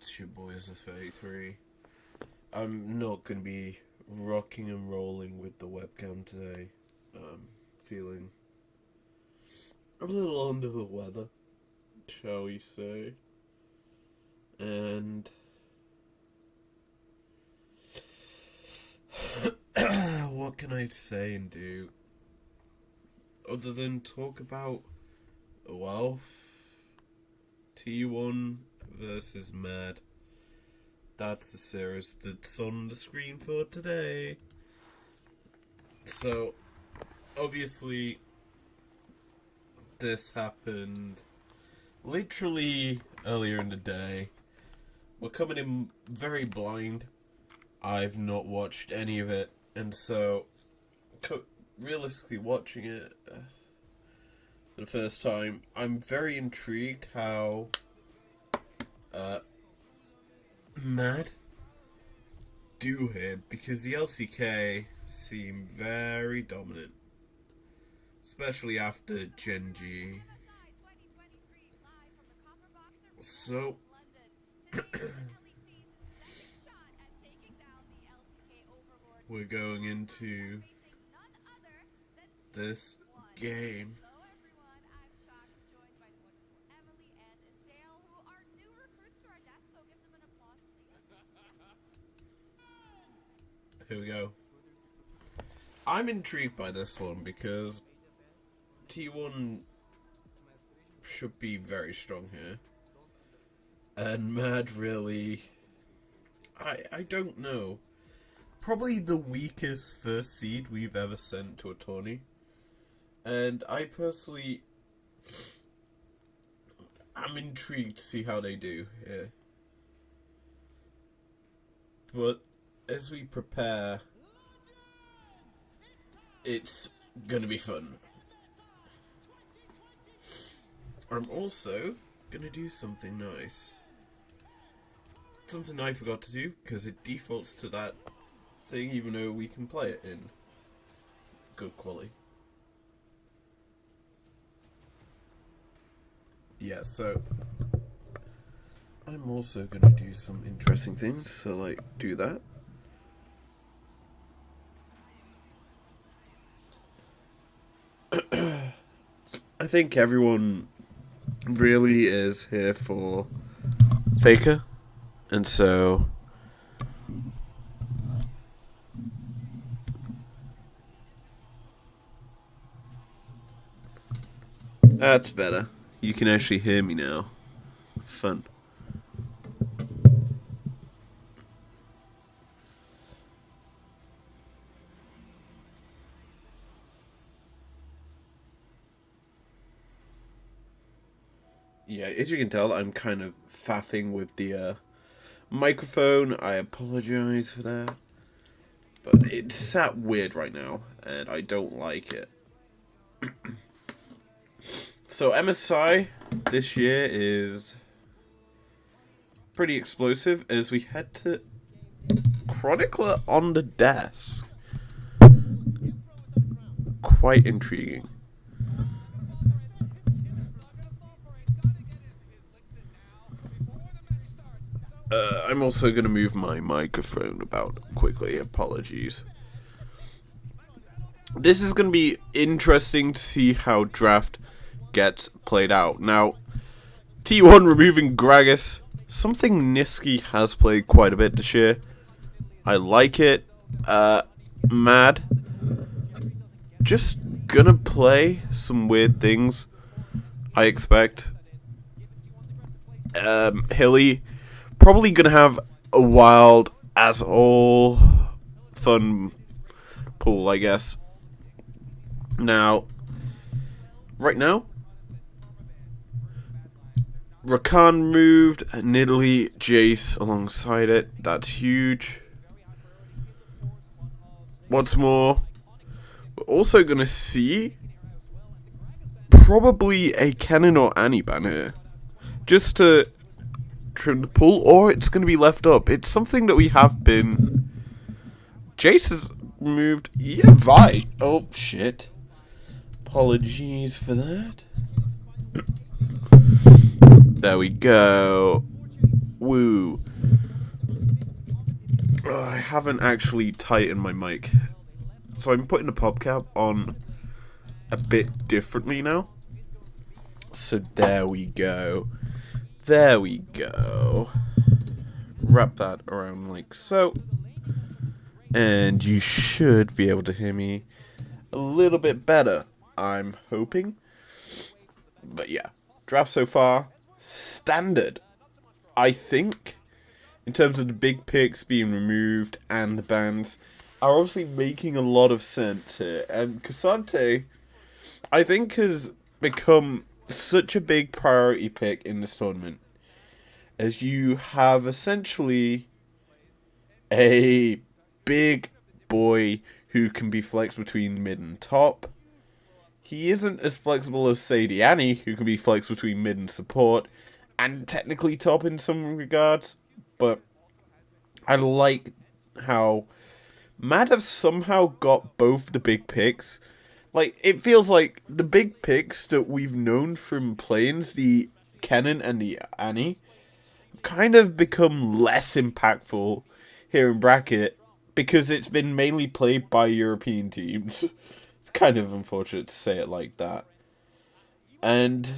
It's your boys of 33. I'm not going to be rocking and rolling with the webcam today. Feeling a little under the weather, shall we say. And what can I say and do other than talk about, well, T1 versus Mad. That's the series that's on the screen for today. So, obviously, this happened literally earlier in the day. We're coming in very blind. I've not watched any of it, and so realistically watching it for the first time, I'm very intrigued how Mad do here, because the LCK seem very dominant, especially after Gen G. So we're going into this game. Here we go. I'm intrigued by this one because T1 should be very strong here. And Mad really, I don't know. Probably the weakest first seed we've ever sent to a tourney. And I personally, I'm intrigued to see how they do here. But as we prepare, it's gonna be fun. I'm also gonna do something nice. Something I forgot to do, because it defaults to that thing even though we can play it in good quality. Yeah, so I'm also gonna do some interesting things, so like do that. I think everyone really is here for Faker, and so that's better. You can actually hear me now. Fun. Yeah, as you can tell, I'm kind of faffing with the microphone. I apologize for that. But it's sat weird right now, and I don't like it. So MSI this year is pretty explosive as we head to Chronicler on the desk. Quite intriguing. I'm also going to move my microphone about quickly. Apologies. This is going to be interesting to see how draft gets played out. Now, T1 removing Gragas. Something Niski has played quite a bit this year. I like it. Mad. Just gonna play some weird things, I expect. Hilly. Probably gonna have a wild as all fun pool, I guess. Now, right now, Rakan moved, Nidalee, Jace alongside it. That's huge. What's more, we're also gonna see probably a Kennen or Annie ban here, just to trim the pool, or it's going to be left up. It's something that we have been. Jace has moved. Yeah, Vi. Oh, shit. Apologies for that. There we go. Woo. haven't actually tightened my mic. So I'm putting the pop cap on a bit differently now. So there we go. There we go. Wrap that around like so. And you should be able to hear me a little bit better, I'm hoping. But yeah, draft so far, standard. I think, in terms of the big picks being removed and the bans, are obviously making a lot of sense here. And Casante, I think, has become such a big priority pick in this tournament, as you have essentially a big boy who can be flexed between mid and top. He isn't as flexible as, say, Annie, who can be flexed between mid and support, and technically top in some regards, but I like how Mad have somehow got both the big picks. Like, it feels like the big picks that we've known from planes, the Kennen and the Annie, have kind of become less impactful here in bracket because it's been mainly played by European teams. It's kind of unfortunate to say it like that. And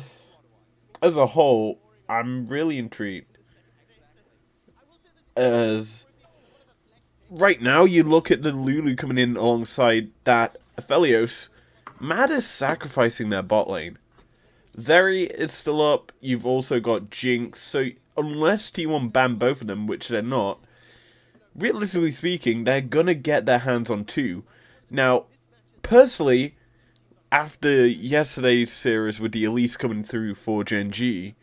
as a whole, I'm really intrigued. As right now, you look at the Lulu coming in alongside that Aphelios, Mad is sacrificing their bot lane. Zeri is still up, you've also got Jinx, so unless T1 ban both of them, which they're not, realistically speaking, they're gonna get their hands on two. Now, personally, after yesterday's series with the Elise coming through for Gen G,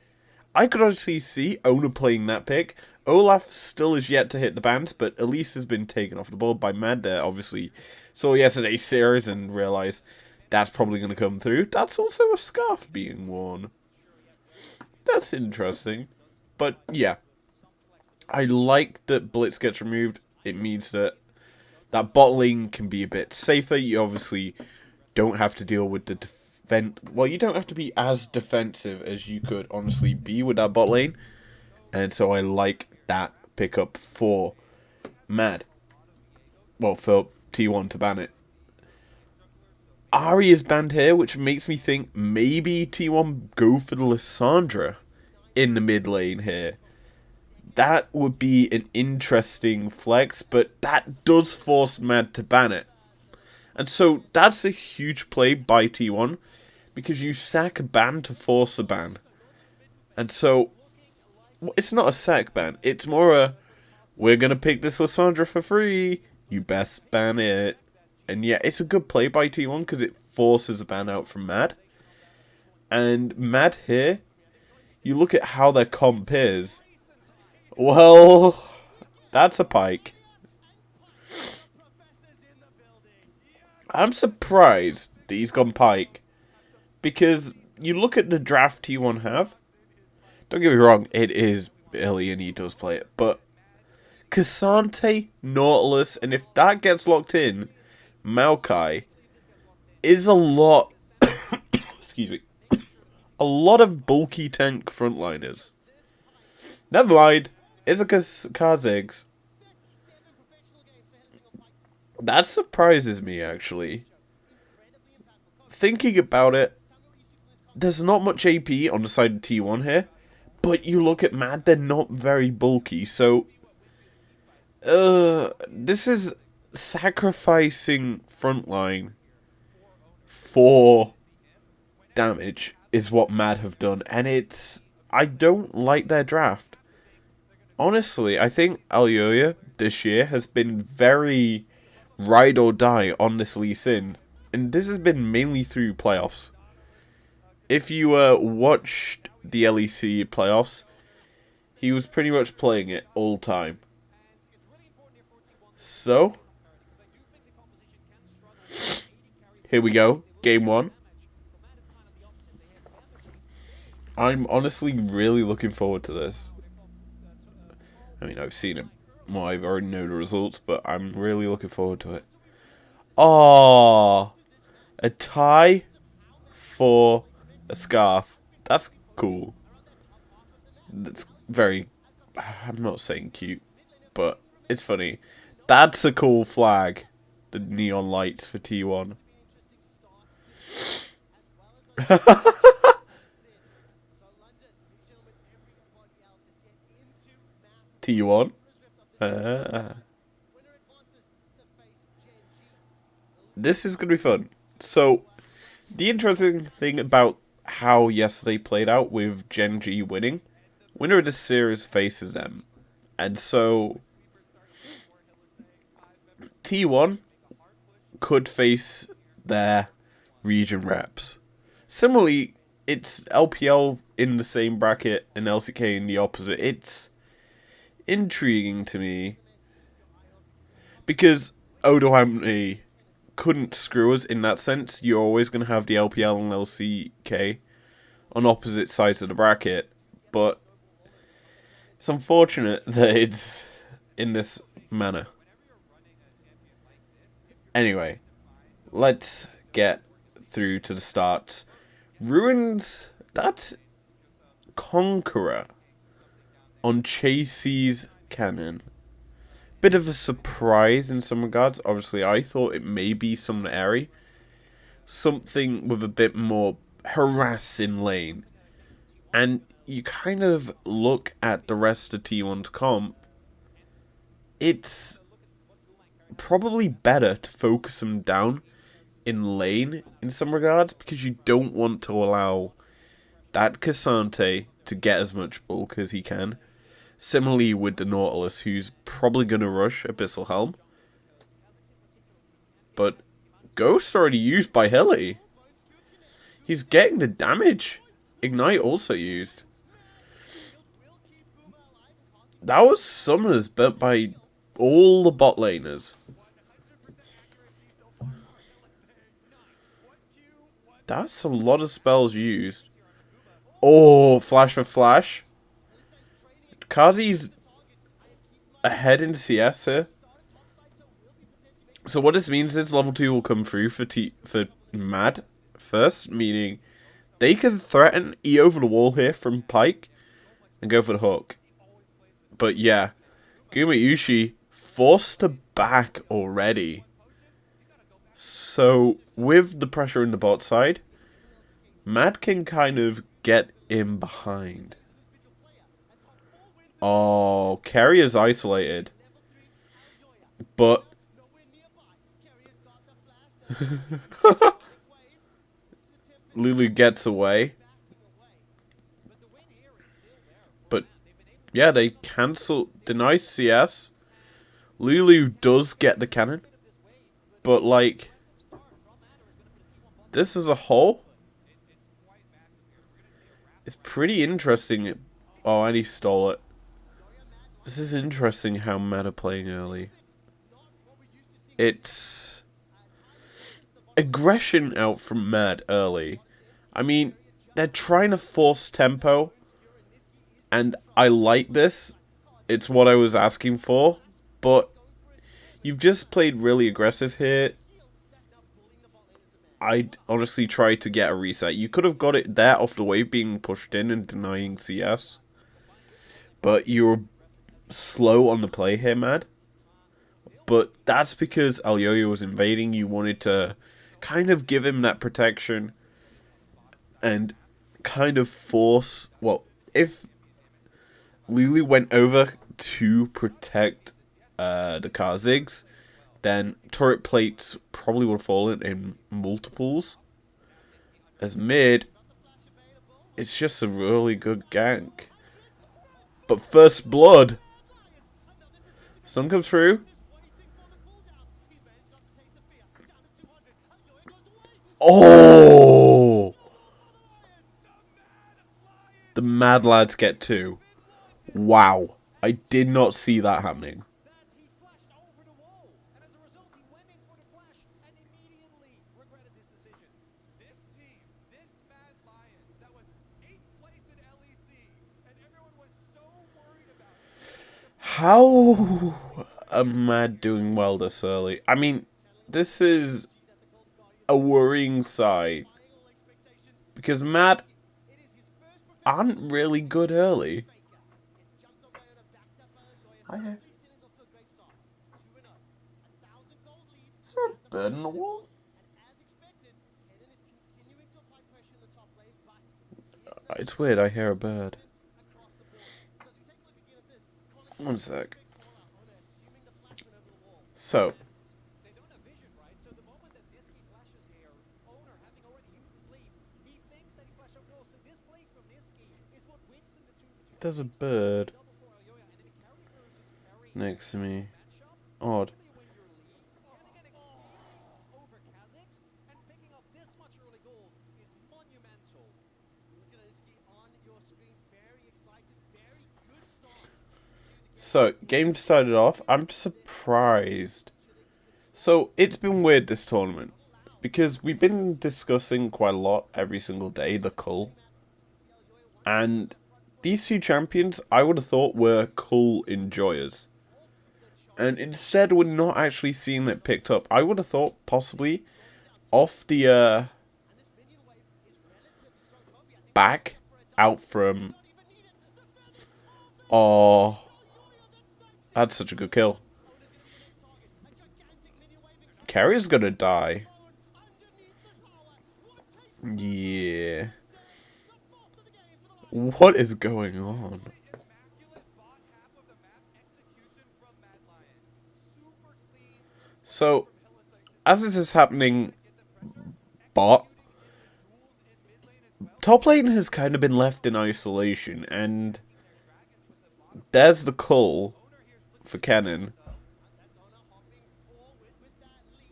I could honestly see Ona playing that pick. Olaf still is yet to hit the bans, but Elise has been taken off the board by Mad there. Obviously, saw yesterday's series and realised that's probably going to come through. That's also a scarf being worn. That's interesting. But yeah, I like that Blitz gets removed. It means that bot lane can be a bit safer. You obviously don't have to deal with the well, you don't have to be as defensive as you could honestly be with that bot lane. And so I like that pickup for Mad. Well, for T1 to ban it. Ahri is banned here, which makes me think maybe T1 go for the Lissandra in the mid lane here. That would be an interesting flex, but that does force Mad to ban it. And so that's a huge play by T1, because you sack a ban to force a ban. And so it's not a sack ban, it's more a, we're going to pick this Lissandra for free, you best ban it. And yeah, it's a good play by T1 because it forces a ban out from Mad. And Mad here, you look at how their comp is, well, that's a pike. I'm surprised that he's gone pike, because you look at the draft T1 have, don't get me wrong, it is Billy and he does play it, but Casante, Nautilus, and if that gets locked in, Maokai is a lot, excuse me, a lot of bulky tank frontliners. Never mind, Izakas Kazegs. That surprises me, actually. Thinking about it, there's not much AP on the side of T1 here, but you look at Mad, they're not very bulky, so this is sacrificing frontline for damage is what Mad have done, and I don't like their draft. Honestly, I think Alioya this year has been very ride or die on this Lee Sin, and this has been mainly through playoffs. If you watched the LEC playoffs, he was pretty much playing it all time. So, here we go, game one. I'm honestly really looking forward to this. I mean, I've seen it. Well, I already know the results, but I'm really looking forward to it. Oh, a tie for a scarf. That's cool. That's very, I'm not saying cute, but it's funny. That's a cool flag. The neon lights for T1. T1. This is going to be fun. So, the interesting thing about how yesterday played out with Gen G winning, winner of this series faces them. And so, T1 could face their region reps. Similarly, it's LPL in the same bracket and LCK in the opposite. It's intriguing to me because Odohamne couldn't screw us in that sense. You're always going to have the LPL and LCK on opposite sides of the bracket, but it's unfortunate that it's in this manner. Anyway, let's get through to the starts. Ruins, that's Conqueror on Chasey's cannon. Bit of a surprise in some regards. Obviously, I thought it may be something airy. Something with a bit more harass in lane. And you kind of look at the rest of T1's comp. It's probably better to focus them down in lane in some regards, because you don't want to allow that Cassante to get as much bulk as he can. Similarly with the Nautilus, who's probably going to rush Abyssal Helm. But Ghost already used by Hilly. He's getting the damage. Ignite also used. That was Summoners burnt by all the bot laners. That's a lot of spells used. Oh, flash for flash. Kazi's ahead in CS here. So what this means is level 2 will come through for Mad first, meaning they can threaten E over the wall here from Pyke and go for the hook. But yeah, Gumayushi forced to back already. So with the pressure in the bot side, Mad can kind of get in behind. Oh, Carry is isolated. But Lulu gets away. But yeah, they cancel, deny CS. Lulu does get the cannon. But like, this as a whole, it's pretty interesting. Oh, and he stole it. This is interesting how Mad are playing early. It's aggression out from Mad early. I mean, they're trying to force tempo, and I like this. It's what I was asking for, but you've just played really aggressive here. I'd honestly try to get a reset. You could have got it there off the wave being pushed in and denying CS, but you were slow on the play here, Mad. But that's because Alyoyo was invading. You wanted to kind of give him that protection and kind of force... Well, if Lulu went over to protect the Kha'Zix, then turret plates probably would have fallen in multiples. As mid, it's just a really good gank. But first blood. Sun comes through. Oh! The Mad Lads get 2. Wow. I did not see that happening. How am Mad doing well this early? I mean, this is a worrying side. Because Mad aren't really good early. bird in the wall? It's weird, I hear a bird. One sec. So. There's a bird next to me. Odd. So, game started off. I'm surprised. So, it's been weird this tournament. Because we've been discussing quite a lot every single day, the cull. And these two champions, I would have thought were cull enjoyers. And instead, we're not actually seeing it picked up. I would have thought, possibly, off the back, out from... Oh, that's such a good kill. Carrier's gonna die. Yeah. What is going on? So, as this is happening, bot, top lane has kind of been left in isolation, and there's the cull for Kennen.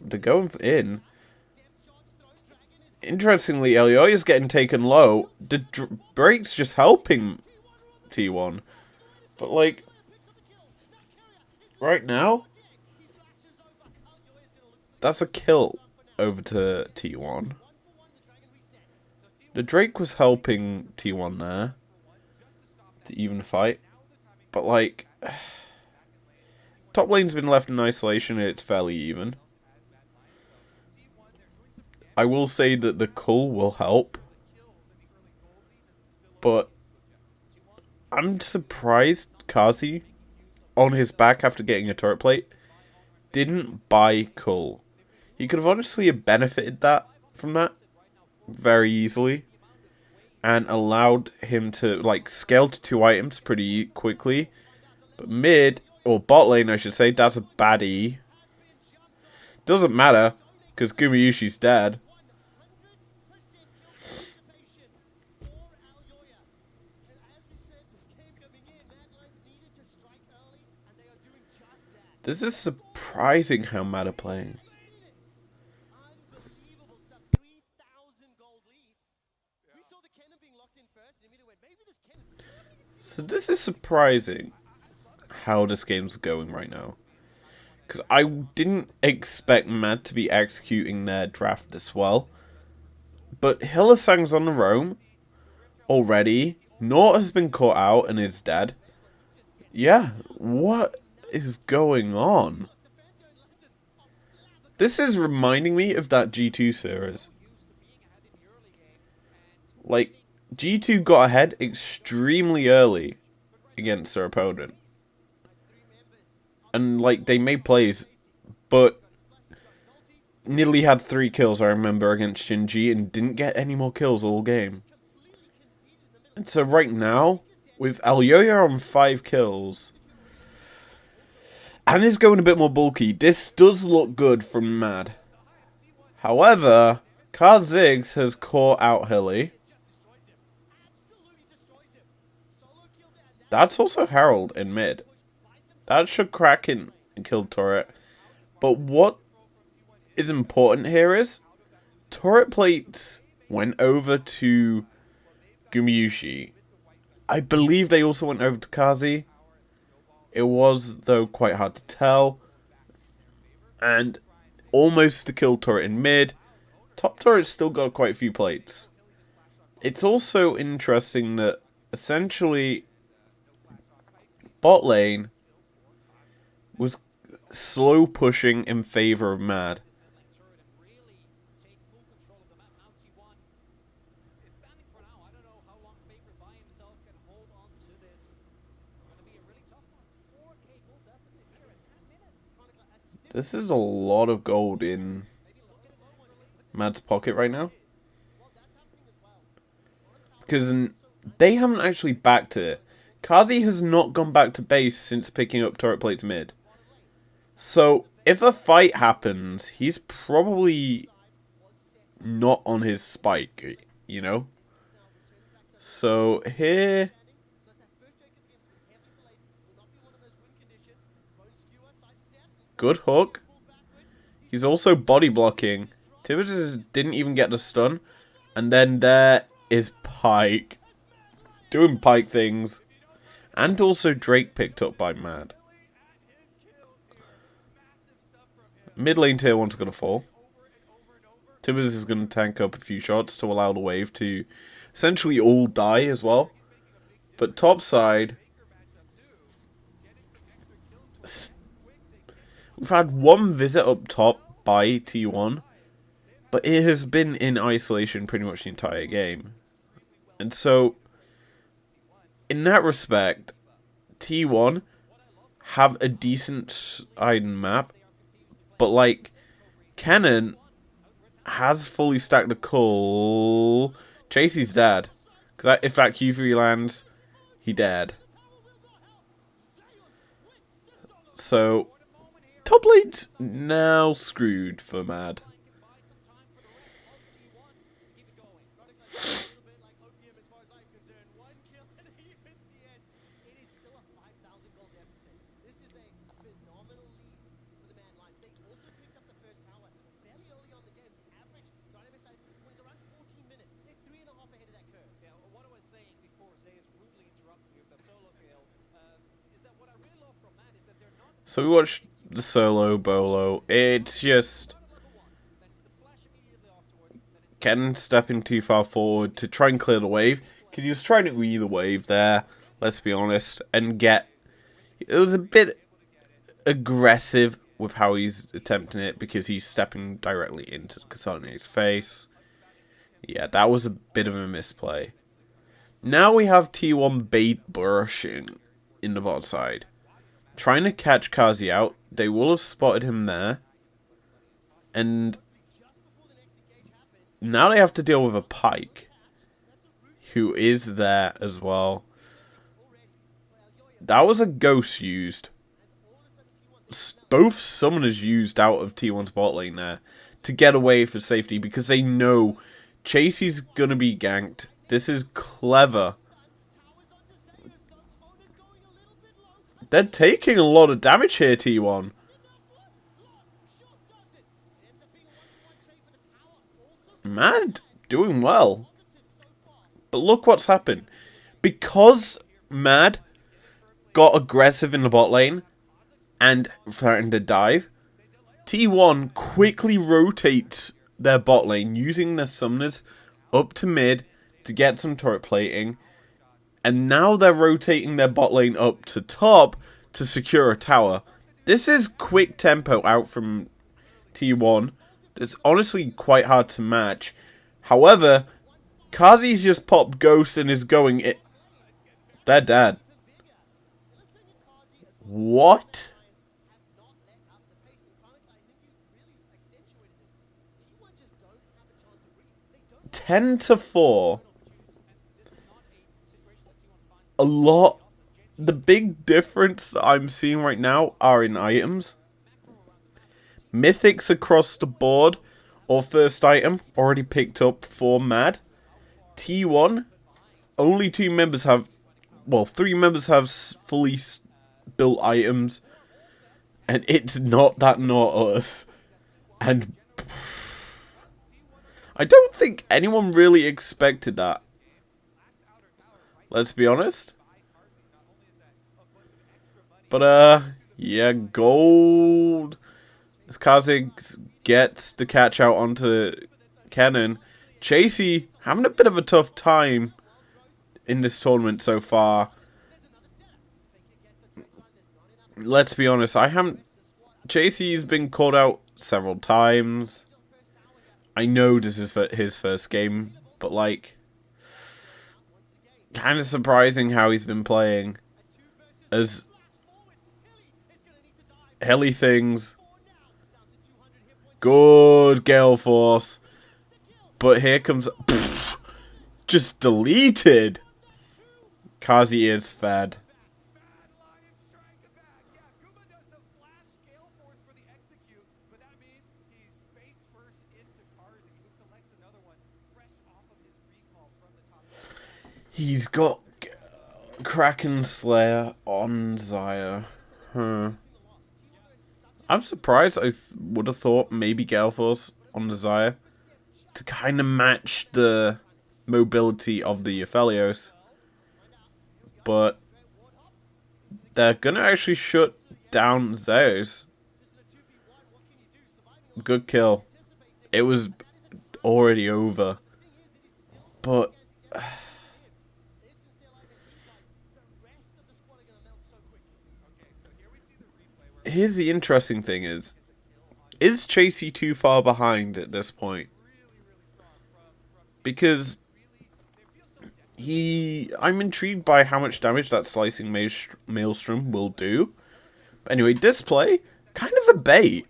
They're going in. Interestingly, Elioy is getting taken low. The Drake's just helping T1. But, like, right now, that's a kill over to T1. The Drake was helping T1 there to even fight. But, like, top lane's been left in isolation and it's fairly even. I will say that the cull will help. But I'm surprised Kazi, on his back after getting a turret plate, didn't buy cull. He could have honestly benefited from that very easily. And allowed him to, like, scale to 2 items pretty quickly. But mid, or bot lane I should say, that's a baddie. Doesn't matter, because Gumayushi's dead. This is surprising how mad are playing. So this is surprising how this game's going right now. Because I didn't expect Mad to be executing their draft this well. But Hylissang's on the roam already. Nort has been caught out and is dead. Yeah, what is going on? This is reminding me of that G2 series. Like, G2 got ahead extremely early against their opponent. And, like, they made plays, but nearly had 3 kills, I remember, against Shinji, and didn't get any more kills all game. And so right now, with Elioya on 5 kills, and is going a bit more bulky, this does look good from Mad. However, Kha'Zix has caught out Hilly. That's also Herald in mid. That should crack in and kill turret. But what is important here is turret plates went over to Gumayushi. I believe they also went over to Kazi. It was, though, quite hard to tell. And almost to kill turret in mid. Top turret's still got quite a few plates. It's also interesting that essentially bot lane was slow pushing in favor of Mad. This is a lot of gold in Mad's pocket right now. Because they haven't actually backed it. Kazi has not gone back to base since picking up turret plates mid. So, if a fight happens, he's probably not on his spike, you know? So, here... Good hook. He's also body blocking. Tibbers didn't even get the stun. And then there is Pyke. Doing Pyke things. And also Drake picked up by Mad. Mid lane tier 1's going to fall. Tibbers is going to tank up a few shots to allow the wave to essentially all die as well. But top side... We've had one visit up top by T1, but it has been in isolation pretty much the entire game. And so, in that respect, T1 have a decent item map, but like, Kennen has fully stacked the cull. Chasey's dead. Because if that Q3 lands, he dead. So... Top lane's now screwed for Mad. So we watched the solo bolo. It's just Ken stepping too far forward to try and clear the wave, because he was trying to read the wave there, let's be honest, and get... It was a bit aggressive with how he's attempting it, because he's stepping directly into Kasane's face. Yeah, that was a bit of a misplay. Now we have T1 bait brushing in the bot side. Trying to catch Kazi out. They will have spotted him there. And now they have to deal with a Pyke, who is there as well. That was a ghost used. Both summoners used out of T1's bot lane there to get away for safety, because they know Chasey's gonna be ganked. This is clever. They're taking a lot of damage here, T1. Mad doing well. But look what's happened. Because Mad got aggressive in the bot lane and threatened to dive, T1 quickly rotates their bot lane using their summoners up to mid to get some turret plating. And now they're rotating their bot lane up to top to secure a tower. This is quick tempo out from T1. It's honestly quite hard to match. However, Kazi's just popped Ghost and is going... They're dead. What? 10-4. A lot. The big difference I'm seeing right now are in items. Mythics across the board, or first item, already picked up for Mad. T1, only 2 members have... Well, 3 members have fully built items. And it's not that not us. And... I don't think anyone really expected that. Let's be honest. But, yeah, gold. As Kha'Zix gets the catch out onto Kennen. Chasey having a bit of a tough time in this tournament so far. Let's be honest, Chasey's been called out several times. I know this is his first game, but like... kind of surprising how he's been playing. As... Helly things Good Gale Force. But here comes... just deleted. Kazi is fed. He's got Kraken Slayer on Zaya. Huh. I'm surprised. I would have thought maybe Gale Force on the Zaya to kind of match the mobility of the Aphelios. But they're going to actually shut down Zeus. Good kill. It was already over. But... here's the interesting thing is Chasey too far behind at this point? Because I'm intrigued by how much damage that Slicing Maelstrom will do. But anyway, display, kind of a bait.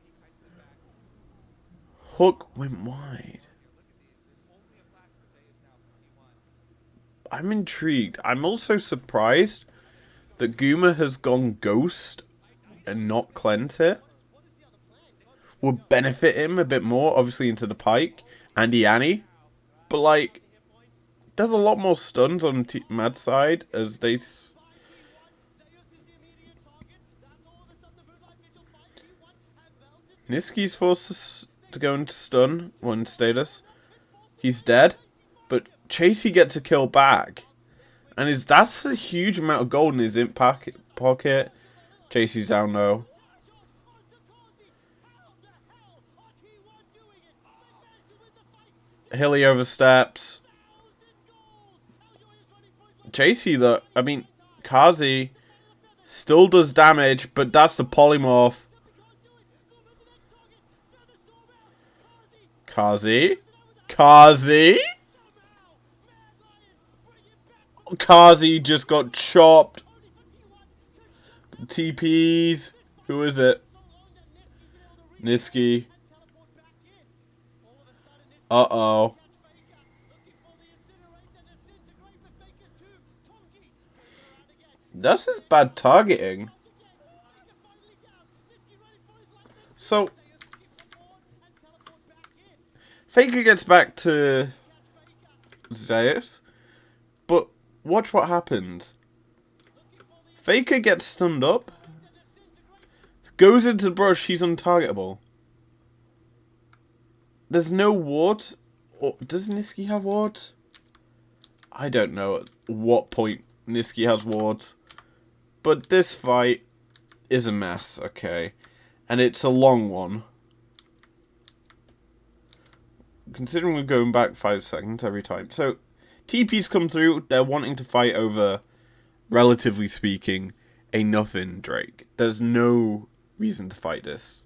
Hook went wide. I'm intrigued. I'm also surprised that Guma has gone Ghost and not Cleanse here. Would benefit him a bit more, obviously, into the Pike and the Annie. But, like, there's a lot more stuns on Mad's side as they... Niski's forced to go into stun, one status. He's dead, but Chasey gets a kill back. And that's a huge amount of gold in his imp pocket. Chasey's down low. Hilly oversteps. Chasey, though, I mean, Kazi still does damage, but that's the polymorph. Kazi? Kazi just got chopped. TPs. Who is it? Niski. Uh-oh. That's just bad targeting. So, Faker gets back to Zeus, but watch what happens. Faker gets stunned up, goes into the brush, he's untargetable. There's no ward. Or does Niski have ward? I don't know at what point Niski has wards. But this fight is a mess, okay. And it's a long one. Considering we're going back 5 seconds every time. So, TP's come through. They're wanting to fight over, relatively speaking, a nothing Drake. There's no reason to fight this.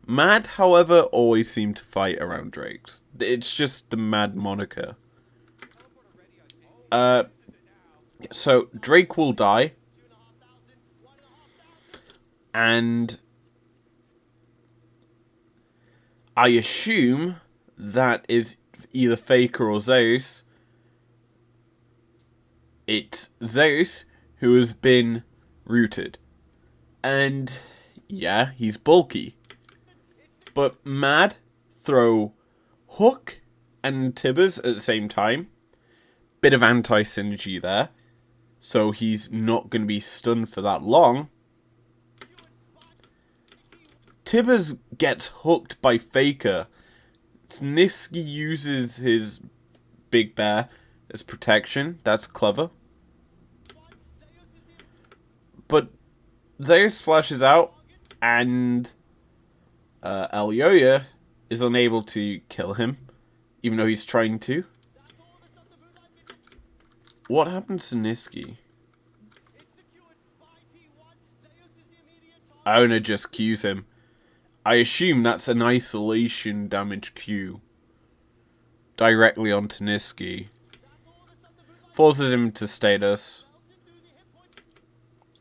Mad, however, always seem to fight around Drakes. It's just the Mad moniker. So, Drake will die. And I assume that is either Faker or Zeus. It's Zeus who has been rooted. And yeah, he's bulky. But Mad throw Hook and Tibbers at the same time. Bit of anti-synergy there. So he's not going to be stunned for that long. Tibbers gets hooked by Faker. Niski uses his Big Bear as protection. That's clever. But Zeus flashes out and Elyoya is unable to kill him, even though he's trying to. What happens to Niski? Owner just Qs him. I assume that's an isolation damage Q. Directly onto Niski. Forces him to status.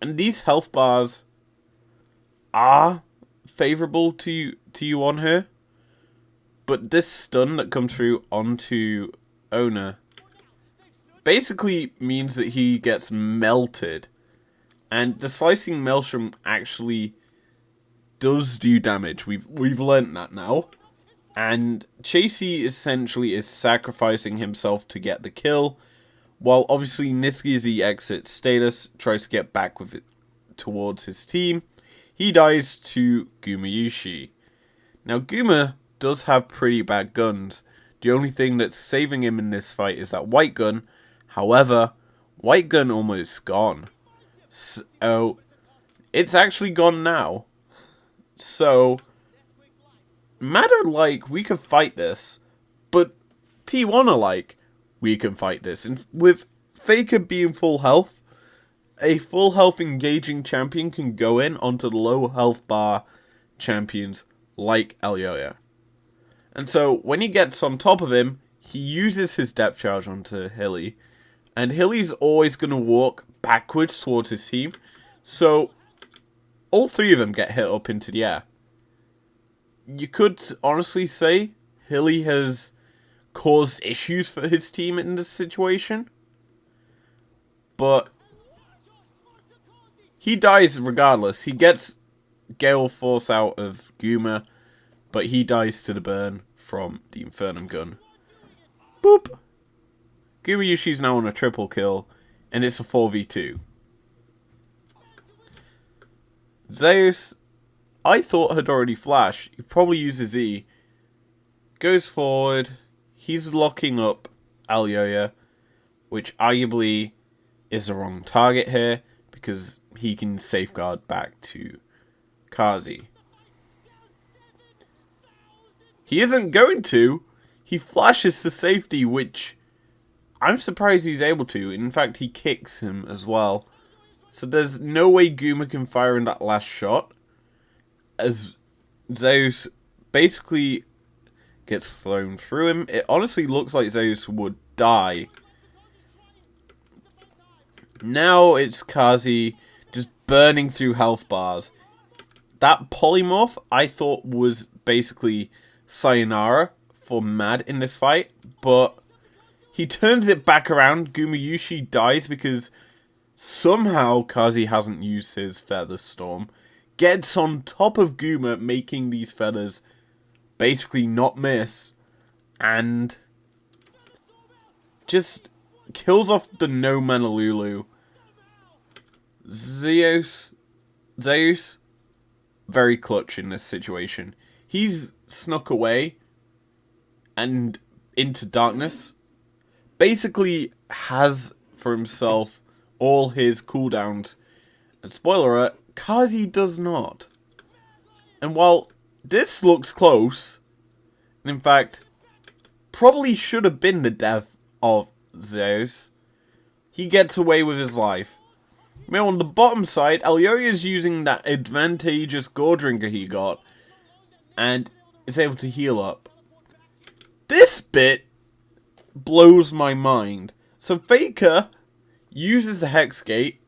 And these health bars are favourable to you on here. but this stun that comes through onto Owner basically means that he gets melted. And the slicing maelstrom actually does do damage. We've learnt that now. And Chasey essentially is sacrificing himself to get the kill, while obviously Niski, as he exits status, tries to get back with it towards his team. He dies to Gumayushi. Now Guma does have pretty bad guns. The only thing that's saving him in this fight is that white gun. However, white gun almost gone. So, it's actually gone now. So, Mad are like, we can fight this, but T1 are like, we can fight this. And with Faker being full health, a full health engaging champion can go in onto the low health bar champions like Elyoya. And so, when he gets on top of him, he uses his depth charge onto Hilly. And Hilly's always going to walk backwards towards his team. So, all three of them get hit up into the air. You could honestly say Hilly has caused issues for his team in this situation. But he dies regardless. He gets Gale Force out of Guma, but he dies to the burn from the Infernum gun. Boop! Gumayushi's now on a triple kill, and it's a 4v2. Zeus, I thought had already flashed. He probably uses E. Goes forward. He's locking up Elyoya, which arguably is the wrong target here, because he can safeguard back to Kazi. He isn't going to. He flashes to safety, which I'm surprised he's able to. In fact, he kicks him as well. So there's no way Guma can fire in that last shot, as Zeus basically gets thrown through him. It honestly looks like Zeus would die. Now it's Kazi just burning through health bars. That polymorph I thought was basically sayonara for Mad in this fight, but he turns it back around. Gumayushi dies because somehow Kazi hasn't used his Feather Storm. Gets on top of Guma, making these feathers basically not miss. And just kills off the no Manalulu. Zeus, very clutch in this situation. He's snuck away and into darkness. Basically has for himself all his cooldowns. And spoiler alert, Kazi does not. And while this looks close, in fact, probably should have been the death of Zeus, he gets away with his life. Now on the bottom side, Elyoya is using that advantageous gore drinker he got, and is able to heal up. This bit blows my mind. So Faker uses the Hex Gate,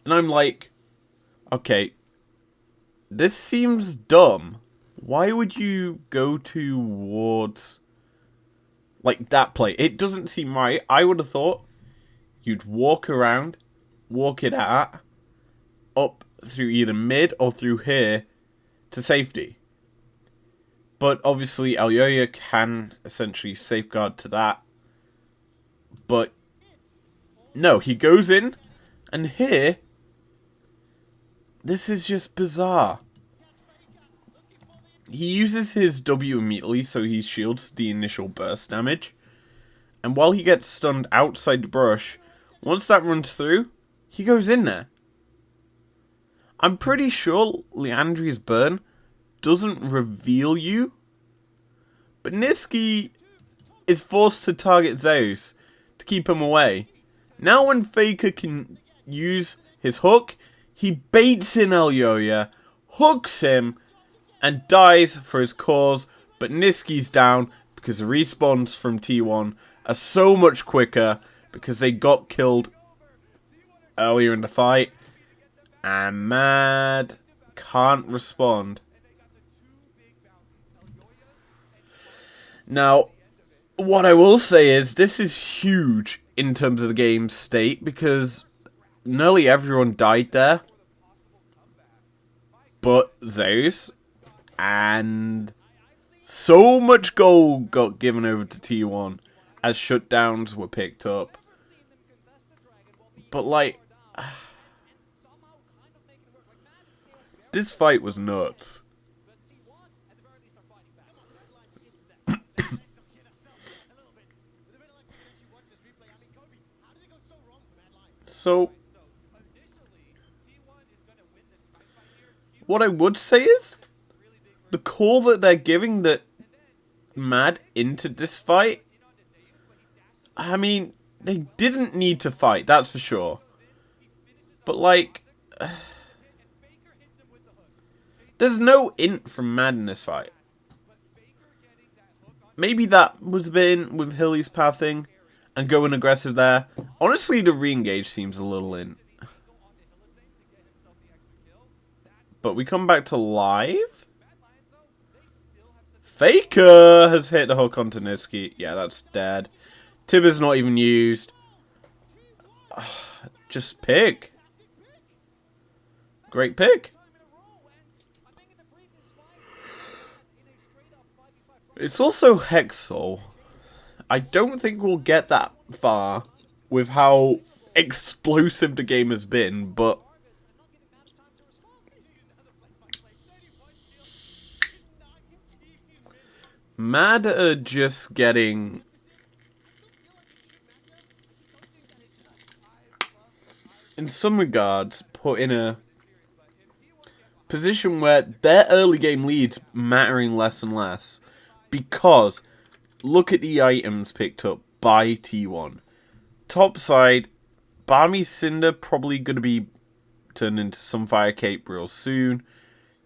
and I'm like, okay, this seems dumb. Why would you go towards like that play? It doesn't seem right. I would have thought you'd walk around, walk it at, up through either mid or through here to safety. But obviously Elyoya can essentially safeguard to that. But no, he goes in, and here, this is just bizarre. He uses his W immediately, so he shields the initial burst damage. And while he gets stunned outside the brush, once that runs through, he goes in there. I'm pretty sure Leandri's burn doesn't reveal you, but Niski is forced to target Zeus to keep him away. Now when Faker can use his hook, he baits in Elyoya, hooks him, and dies for his cause, but Niski's down because the respawns from T1 are so much quicker because they got killed earlier in the fight, and Mad can't respond. Now, what I will say is this is huge in terms of the game's state because nearly everyone died there but Zeus, and so much gold got given over to T1 as shutdowns were picked up. But like, this fight was nuts. So, what I would say is, the call that they're giving that Mad into this fight, I mean, they didn't need to fight, that's for sure. But like, there's no int from Mad in this fight. Maybe that was been with Hilly's pathing and going aggressive there. Honestly, the re-engage seems a little int. But we come back to live. Faker has hit the hook onto Niski. Yeah, that's dead. Tibber's not even used. Just pick. Great pick. It's also Hexal. I don't think we'll get that far with how explosive the game has been, but Mad are just getting in some regards put in a position where their early game leads mattering less and less. Because, look at the items picked up by T1. Top side, Barmy Cinder probably going to be turned into some Fire Cape real soon.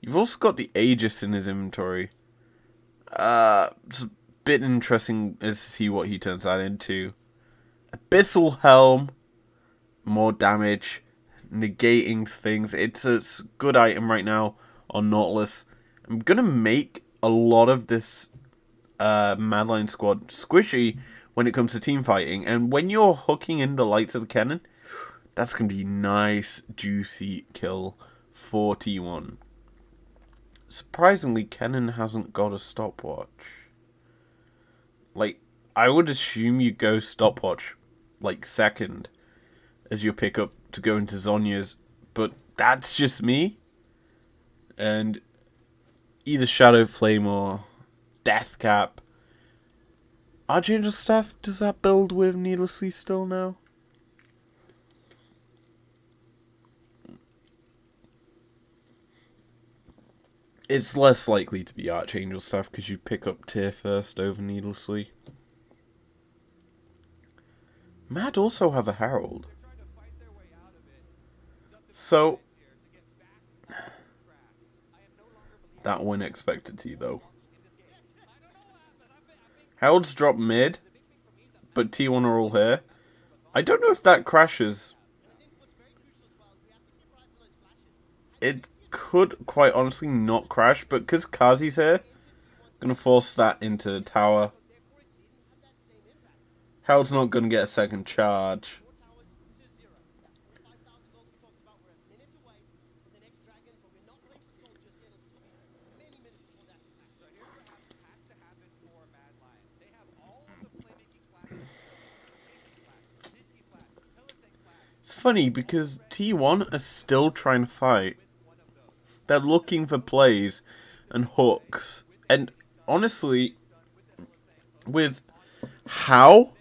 You've also got the Aegis in his inventory. It's a bit interesting as to see what he turns that into. Abyssal Helm, more damage, negating things. It's a good item right now on Nautilus. I'm going to make a lot of this Madlions squad squishy when it comes to team fighting, and when you're hooking in the lights of the cannon, that's going to be nice, juicy kill for T1. Surprisingly, Cannon hasn't got a stopwatch. Like, I would assume you go stopwatch, like, second, as your pickup to go into Zonya's, but that's just me. And either Shadow Flame or Death Cap. Archangel Staff, does that build with Needlessly still now? It's less likely to be Archangel Staff because you pick up tier first over Needlessly. Mad also have a Herald. So, that win expected to, though. Herald's drop mid, but T1 are all here. I don't know if that crashes. It could quite honestly not crash, but because Kazi's here, gonna force that into the tower. Herald's not gonna get a second charge. It's funny because T1 are still trying to fight. They're looking for plays and hooks. And honestly, with how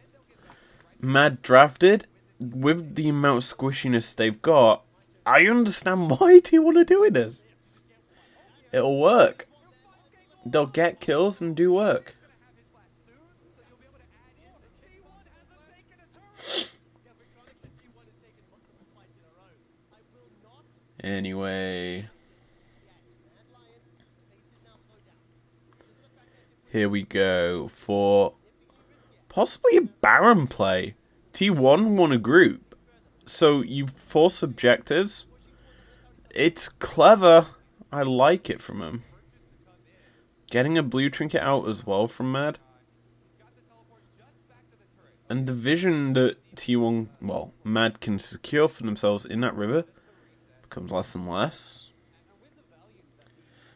Mad drafted, with the amount of squishiness they've got, I understand why T1 are doing this. It'll work. They'll get kills and do work. Anyway, here we go for possibly a Baron play. T1 won a group, so you force objectives. It's clever. I like it from him. Getting a blue trinket out as well from Mad. And the vision that T1, well, Mad can secure for themselves in that river becomes less and less.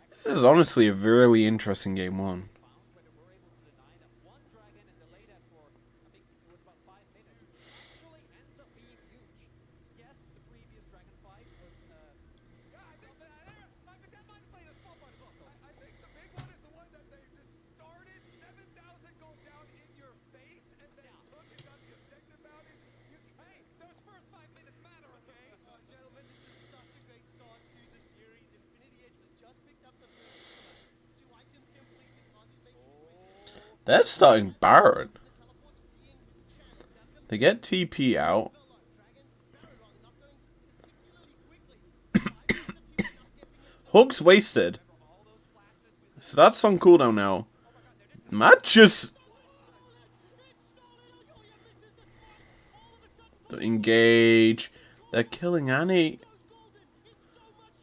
This is honestly a really interesting game one. They're starting Baron. They get TP out. Hook's wasted. So that's on cooldown now. Matt just... engage. They're killing Annie.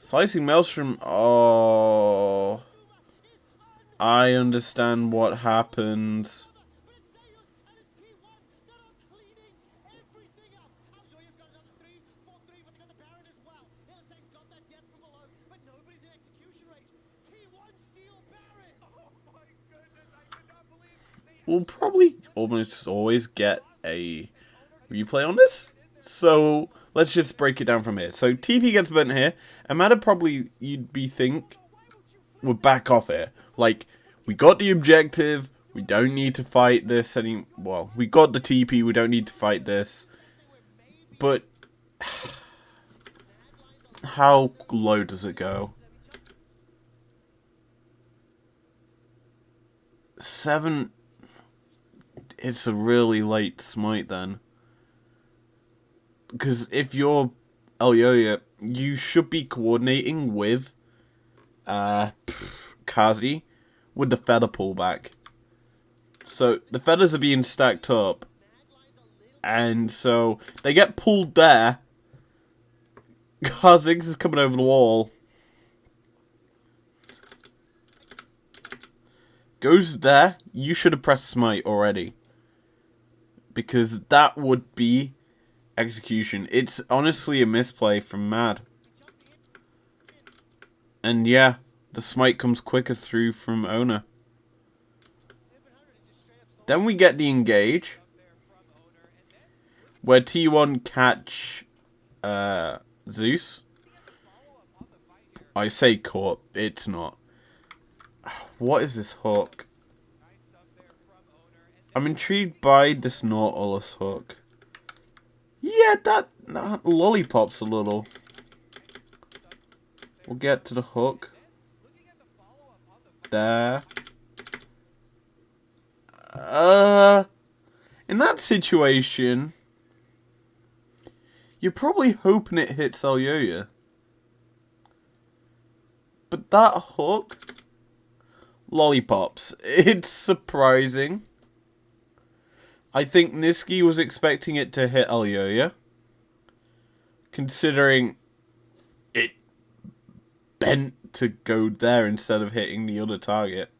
Slicing Maelstrom. Oh... I understand what happens. We'll probably almost always get a replay on this. So let's just break it down from here. So TP gets burnt here. Amanda probably, you'd be think, would back off here. Like, we got the objective. We don't need to fight this any... Well, we got the TP. We don't need to fight this. But... how low does it go? 7... It's a really late smite then. Because if you're Elyoya, you should be coordinating with Kazi with the feather pullback. So the feathers are being stacked up. And so they get pulled there. Kha'Zix is coming over the wall. Goes there. You should have pressed smite already. Because that would be execution. It's honestly a misplay from Mad. And yeah, the smite comes quicker through from Owner. Then we get the engage. Where T1 catch Zeus. I say caught, it's not. What is this hook? I'm intrigued by this Nautilus hook. Yeah, that lollipops a little. We'll get to the hook. There. In that situation, you're probably hoping it hits Elyoya. But that hook, lollipops. It's surprising. I think Niski was expecting it to hit Elyoya, considering it bent to go there instead of hitting the other target.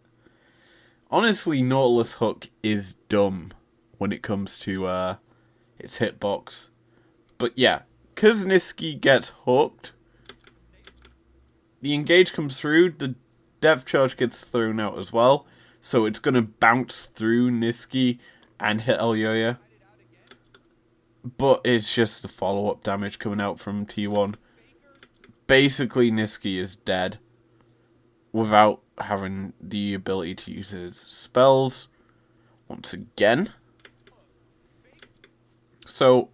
Honestly, Nautilus Hook is dumb when it comes to its hitbox. But yeah, because Niski gets hooked, the engage comes through, the depth charge gets thrown out as well, so it's going to bounce through Niski and hit Elyoya. But it's just the follow-up damage coming out from T1. Basically, Niski is dead without having the ability to use his spells once again. So,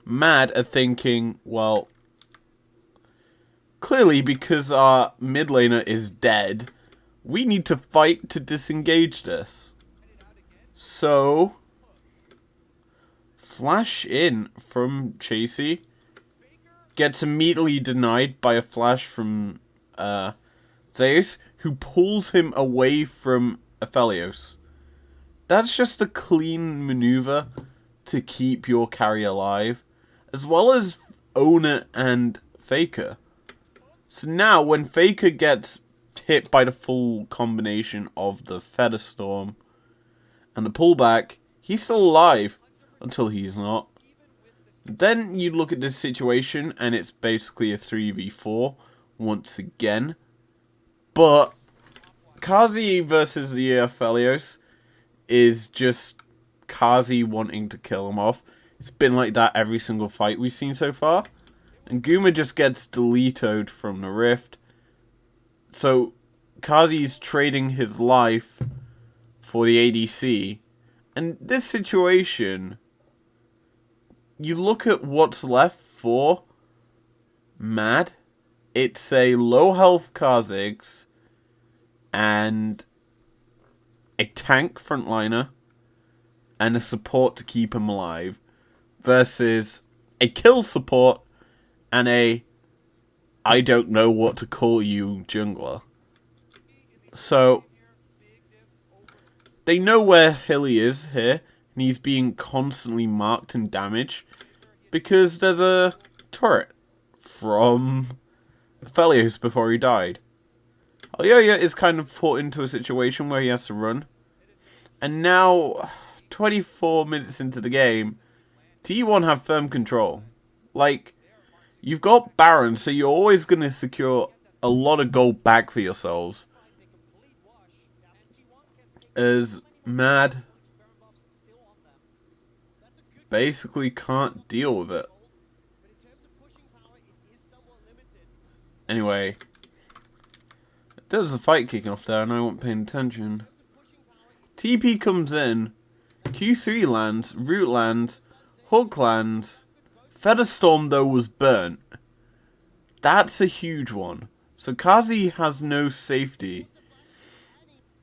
Mad are thinking, well, clearly because our mid laner is dead, we need to fight to disengage this. So, flash in from Chasey. Gets immediately denied by a flash from Zeus, who pulls him away from Aphelios. That's just a clean maneuver to keep your carry alive, as well as Owner and Faker. So now, when Faker gets hit by the full combination of the Feather Storm and the pullback, he's still alive. until he's not. Then you look at this situation, and it's basically a 3v4 once again. But Kazi versus the Aphelios is just Kazi wanting to kill him off. It's been like that every single fight we've seen so far. And Guma just gets deleted from the rift. So Kazi's trading his life for the ADC. And this situation, you look at what's left for Mad. It's a low health Kha'Zix and a tank frontliner and a support to keep him alive versus a kill support and a I don't know what to call you jungler. So they know where Hilly is here, and he's being constantly marked and damaged because there's a turret from Aphelios before he died. Alyoya is kind of put into a situation where he has to run. And now, 24 minutes into the game, T1 have firm control. Like, you've got Baron, so you're always going to secure a lot of gold back for yourselves. As Mad basically can't deal with it. Anyway, there was a fight kicking off there and I wasn't paying attention. TP comes in, Q3 lands, Root lands, Hook lands. Featherstorm though was burnt. That's a huge one. So Kazi has no safety.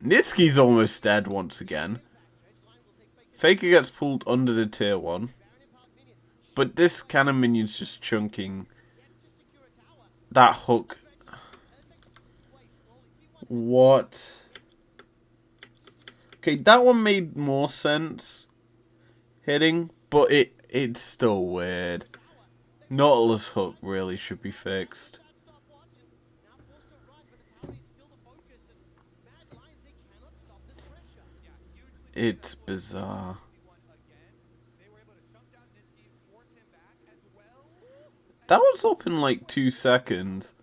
Nitsky's almost dead once again. Faker gets pulled under the tier 1. But this cannon minion's just chunking that hook. What? Okay, that one made more sense hitting, but it's still weird. Nautilus hook really should be fixed. It's bizarre. That was up in like 2 seconds.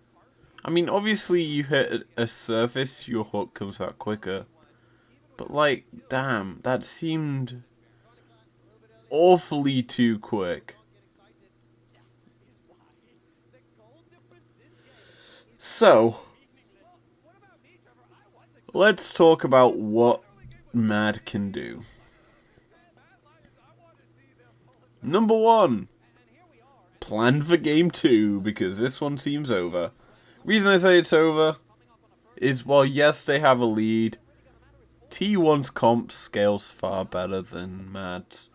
I mean, obviously you hit a surface, your hook comes back quicker. But like, damn, that seemed awfully too quick. So, let's talk about what Mad can do. Number 1. Plan for game 2, because this one seems over. Reason I say it's over is, while yes, they have a lead, T1's comp scales far better than Mad's.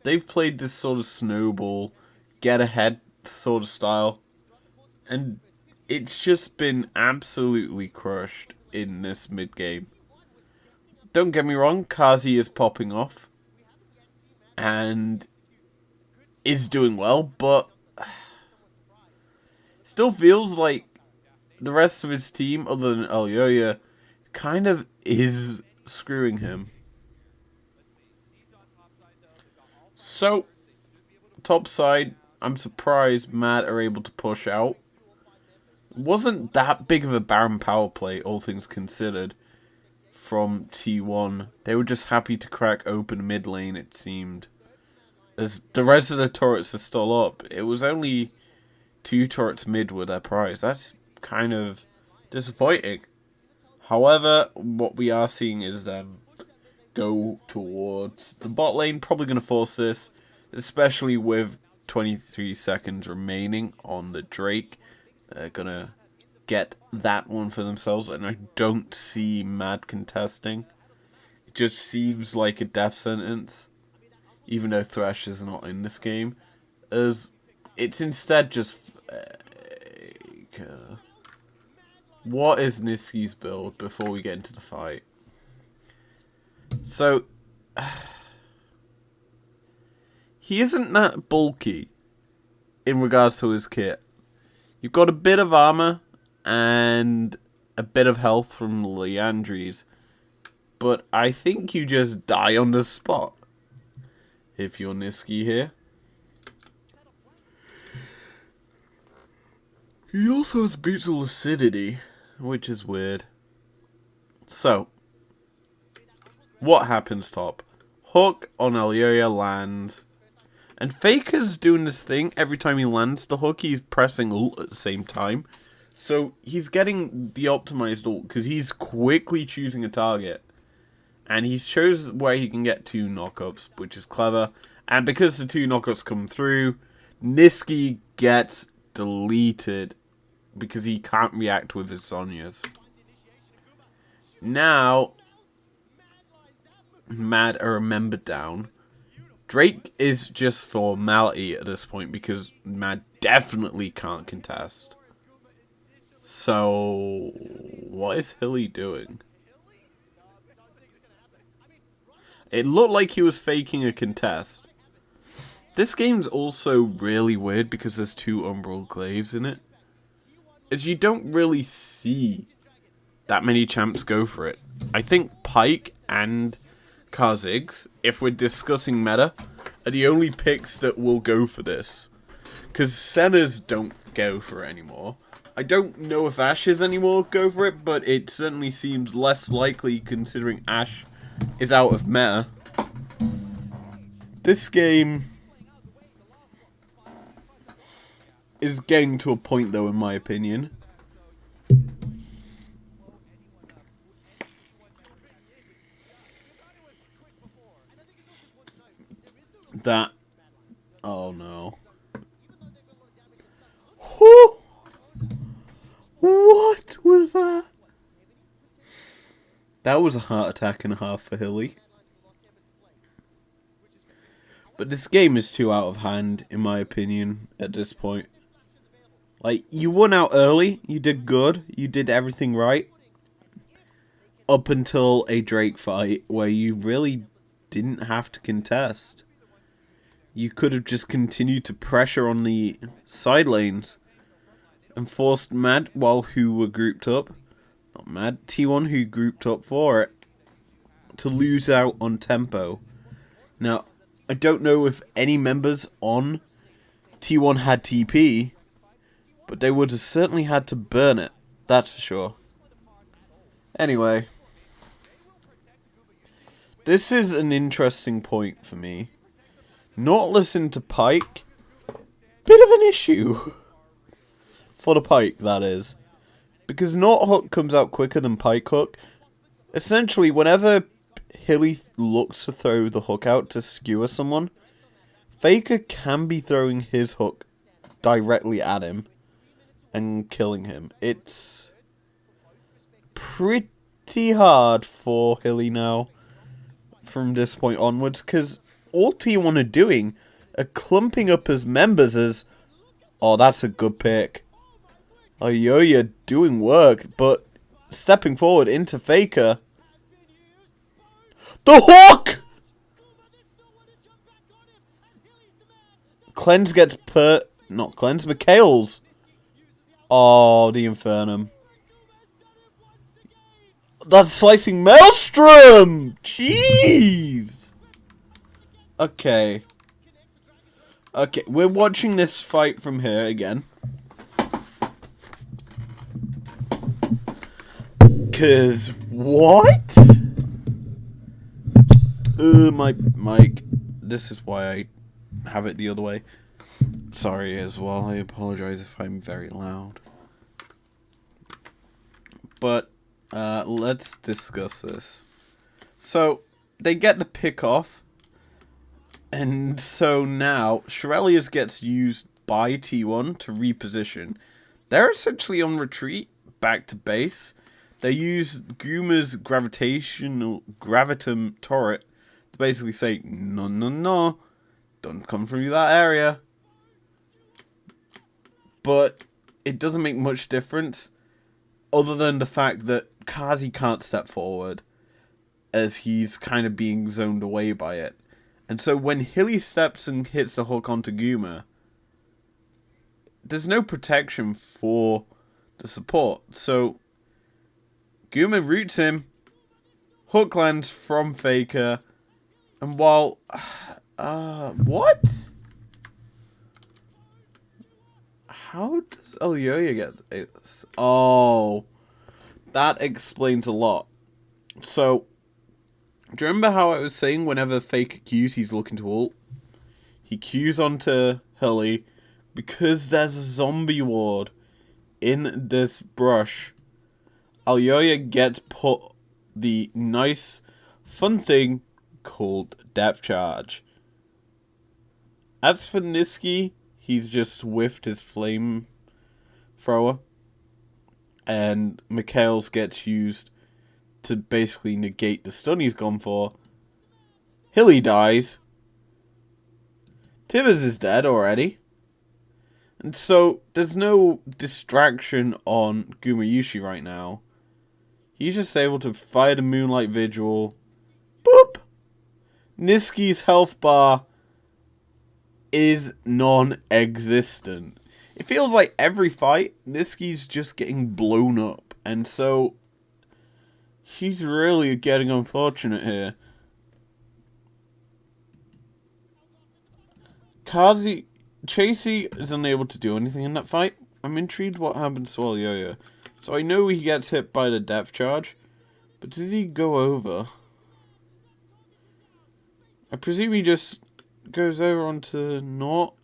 They've played this sort of snowball, get ahead sort of style, and it's just been absolutely crushed in this mid game. Don't get me wrong, Kazi is popping off and is doing well, but still feels like the rest of his team, other than Alyoya, kind of is screwing him. So, top side, I'm surprised Mad are able to push out. It wasn't that big of a Baron power play, all things considered, from T1. They were just happy to crack open mid lane, it seemed. As the rest of the turrets are still up. It was only 2 turrets mid with their prize. That's kind of disappointing. However, what we are seeing is them go towards the bot lane. Probably going to force this, especially with 23 seconds remaining on the Drake. They're going to get that one for themselves, and I don't see Mad contesting. It just seems like a death sentence, even though Thresh is not in this game, as it's instead just what is Nisky's build before we get into the fight? So, he isn't that bulky in regards to his kit. You've got a bit of armor and a bit of health from Leandries, but I think you just die on the spot. if you're Niski here. He also has boots of lucidity, which is weird. So, what happens top? Hook on Alyoya lands. And Faker's doing this thing every time he lands the hook, he's pressing ult at the same time. So, he's getting the optimized ult, because he's quickly choosing a target. And he shows where he can get 2 knockups, which is clever. And because the 2 knockups come through, Niski gets deleted. Because he can't react with his Zhonya's. Now, Mad are a member down. Drake is just formality at this point because Mad definitely can't contest. So, what is Hilly doing? It looked like he was faking a contest. This game's also really weird because there's 2 Umbral Glaives in it. As you don't really see that many champs go for it. I think Pyke and Kha'Zix, if we're discussing meta, are the only picks that will go for this. Because Senna's don't go for it anymore. I don't know if Ashes anymore go for it, but it certainly seems less likely considering Ashe is out of meta. This game is getting to a point, though, in my opinion, that... Oh, no. Whew! What was that? That was a heart attack and a half for Hilly. But this game is too out of hand, in my opinion, at this point. Like, you won out early, you did good, you did everything right. Up until a Drake fight, where you really didn't have to contest. You could have just continued to pressure on the side lanes. And forced Mad, who were grouped up. Not Mad, T1 who grouped up for it. To lose out on tempo. Now, I don't know if any members on T1 had TP. But they would have certainly had to burn it. That's for sure. Anyway. This is an interesting point for me. Not listening to Pyke. Bit of an issue. For the Pyke, that is. Because Not Hook comes out quicker than Pyke Hook. Essentially, whenever Hilly looks to throw the hook out to skewer someone, Faker can be throwing his hook directly at him and killing him. It's pretty hard for Hilly now from this point onwards, because all T1 are doing are clumping up as members as, oh, that's a good pick. Oh, you're doing work, but stepping forward into Faker. The hook! Cleanse gets not Cleanse, McHale's. Oh, the Infernum. That's slicing Maelstrom! Jeez! Okay. Okay, we're watching this fight from here again. Cause what? My mic. This is why I have it the other way. Sorry as well. I apologize if I'm very loud. But let's discuss this. So they get the pick off, and so now Shirelius gets used by T1 to reposition. They're essentially on retreat back to base. They use Guma's gravitum turret to basically say, no, no, no, don't come from that area. But it doesn't make much difference, other than the fact that Kazi can't step forward, as he's kind of being zoned away by it. And so when Hilly steps and hits the hook onto Guma, there's no protection for the support. So Guma roots him, hook lands from Faker, and while What? How does Elyoya get it? Oh, that explains a lot. So, do you remember how I was saying whenever Faker Qs, he's looking to ult? He Qs onto Hilly because there's a zombie ward in this brush. Elyoya gets put the nice, fun thing called depth charge. As for Niski, he's just whiffed his flame thrower, and Mikhail's gets used to basically negate the stun he's gone for. Hilly dies. Tivers is dead already. And so, there's no distraction on Gumayushi right now. He's just able to fire the Moonlight Vigil. Boop! Niski's health bar is non-existent. It feels like every fight, Niski's just getting blown up. And so, he's really getting unfortunate here. Chasey is unable to do anything in that fight. I'm intrigued what happens to Elyoya. So I know he gets hit by the depth charge, but does he go over? I presume he just goes over onto Naught.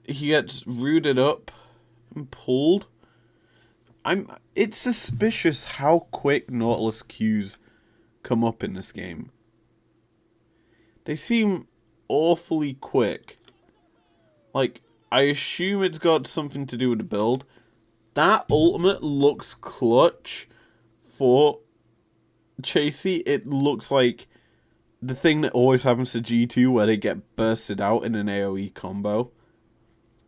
He gets rooted up and pulled. It's suspicious how quick Nautilus Qs come up in this game. They seem awfully quick. Like, I assume it's got something to do with the build. That ultimate looks clutch for Chasey. It looks like the thing that always happens to G2 where they get bursted out in an AoE combo.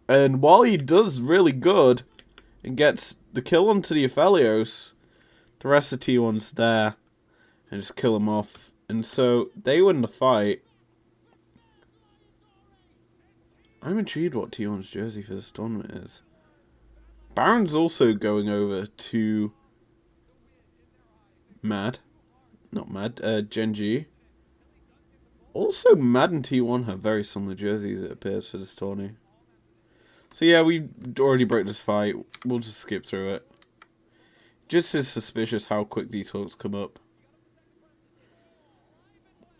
And while he does really good and gets the kill onto the Aphelios, the rest of T1's there and just kill him off. And so they win the fight. I'm intrigued what T1's jersey for this tournament is. Baron's also going over to Genji. Also, Mad and T1 have very similar jerseys, it appears, for this tourney. So yeah, we already broke this fight. We'll just skip through it. Just is suspicious how quick these hooks come up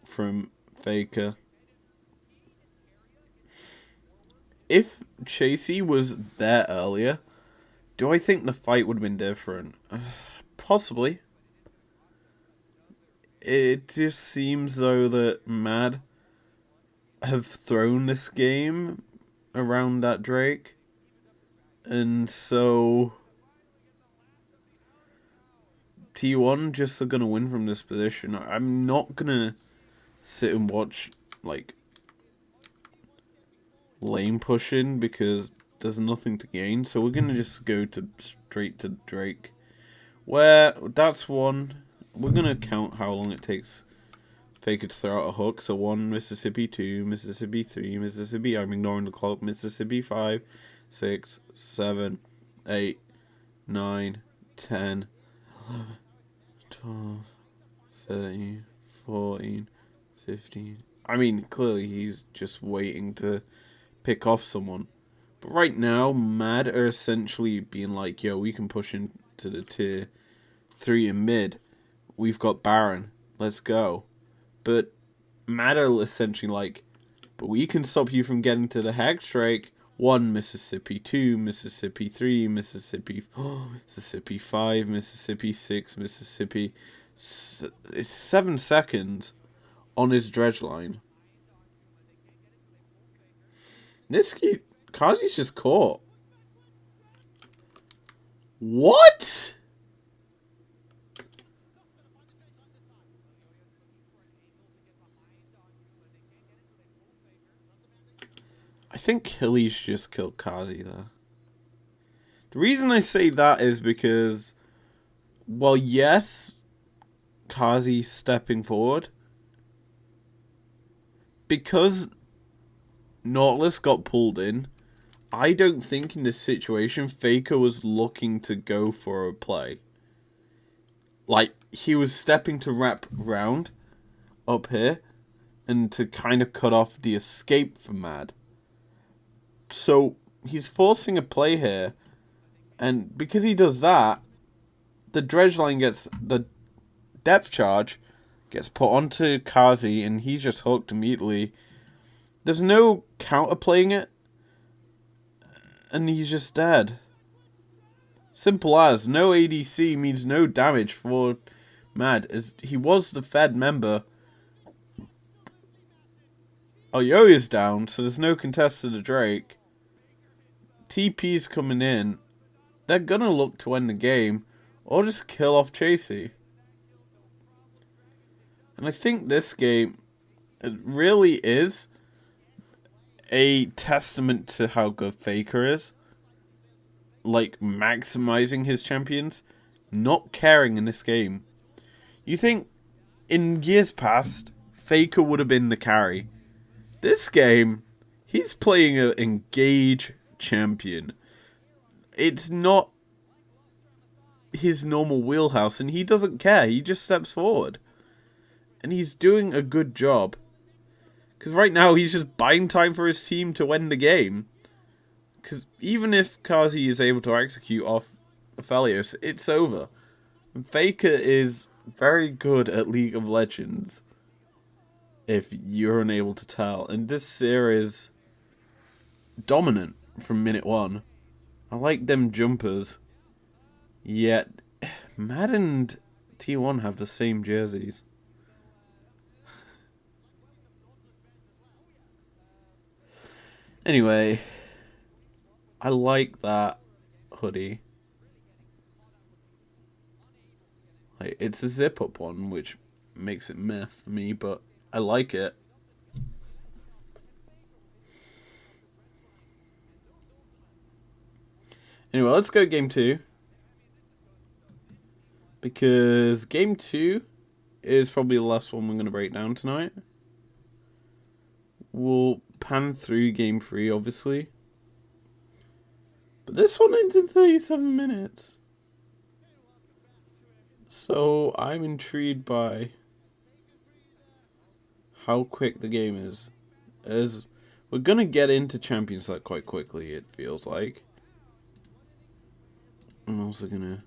from Faker. If Chasey was there earlier, do I think the fight would have been different? Possibly. It just seems though that Mad have thrown this game around that Drake. And so T1 just are going to win from this position. I'm not going to sit and watch like lane pushing because there's nothing to gain. So we're going to just go straight to Drake. Where that's one. We're going to count how long it takes Faker to throw out a hook. So 1 Mississippi, 2 Mississippi, 3 Mississippi. I'm ignoring the clock. Mississippi, 5, 6, 7, 8, 9, 10, 11, 12, 13, 14, 15. I mean, clearly he's just waiting to pick off someone. But right now, Mad are essentially being like, yo, we can push into the tier 3 in mid. We've got Baron. Let's go. But Mad are essentially like, but we can stop you from getting to the Hex Drake. 1 Mississippi, 2 Mississippi, 3 Mississippi, 4 Mississippi, 5 Mississippi, 6 Mississippi. It's 7 seconds on his dredge line. Niski, Kazi's just caught. What? I think Hilly's just killed Kazi there. The reason I say that is because, well, yes, Kazi's stepping forward. Because Nautilus got pulled in, I don't think in this situation Faker was looking to go for a play. Like, he was stepping to wrap round up here. and to kind of cut off the escape from Mad. So he's forcing a play here, and because he does that, the dredge line gets the depth charge gets put onto Kazi, and he's just hooked immediately. There's no counterplaying it, and he's just dead. Simple as. No ADC means no damage for Mad, as he was the Fed member. Yo is down, so there's no contest to the Drake. TP's coming in. They're gonna look to end the game, or just kill off Chasey. And I think this game, it really is a testament to how good Faker is. Like, maximizing his champions, not caring in this game. You think, in years past, Faker would have been the carry. This game, he's playing an engage champion. It's not his normal wheelhouse, and he doesn't care. He just steps forward. And he's doing a good job. Because right now, he's just buying time for his team to win the game. Because even if Kazi is able to execute off Aphelios, it's over. And Faker is very good at League of Legends, if you're unable to tell. And this series, dominant from minute one. I like them jumpers. Yet, Mad and T1 have the same jerseys. Anyway, I like that hoodie. Like, it's a zip-up one, which makes it meh for me, but I like it. Anyway, let's go game 2. Because game 2 is probably the last one we're going to break down tonight. We'll pan through game 3, obviously. But this one ends in 37 minutes. So I'm intrigued by how quick the game is. As we're going to get into Champions Select quite quickly, it feels like. I'm also going to...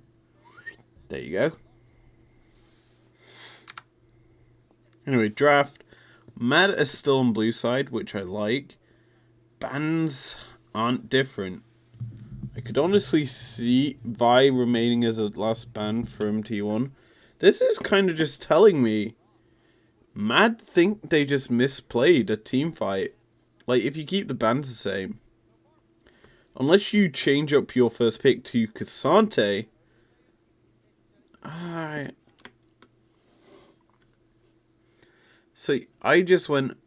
There you go. Anyway, draft. Mad is still on blue side, which I like. Bans aren't different. I could honestly see Vi remaining as a last ban from T1. This is kind of just telling me Mad think they just misplayed a team fight. Like, if you keep the bans the same, unless you change up your first pick to Cassante, so I just went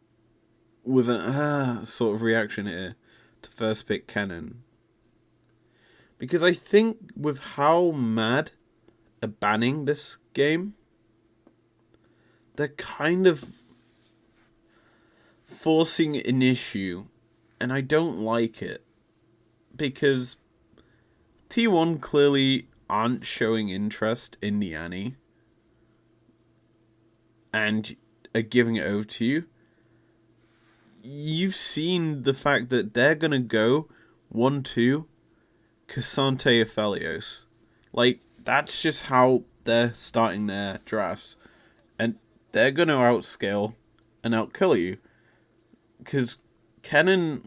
with a sort of reaction here to first pick Kennen. Because I think with how Mad are banning this game, they're kind of forcing an issue. And I don't like it. Because T1 clearly aren't showing interest in the Annie. And are giving it over to you. You've seen the fact that they're going to go 1-2 Cassante Aphelios. Like, that's just how they're starting their drafts. And they're going to outscale and outkill you. Because Kennen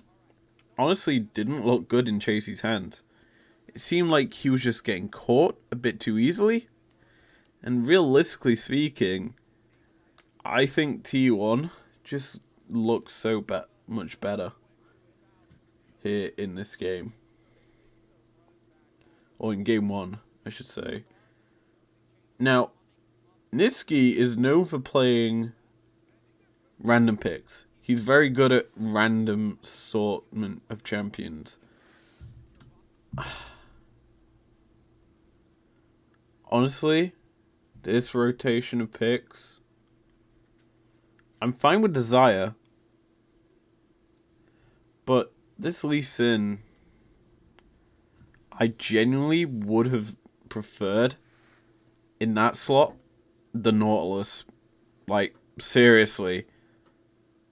honestly didn't look good in Chasey's hands. It seemed like he was just getting caught a bit too easily. And realistically speaking, I think T1 just looks so much better here in this game. Or in game 1, I should say. Now, Niski is known for playing random picks. He's very good at random assortment of champions. Honestly, this rotation of picks, I'm fine with Desire. But this Lee Sin, I genuinely would have preferred in that slot the Nautilus. Like, seriously.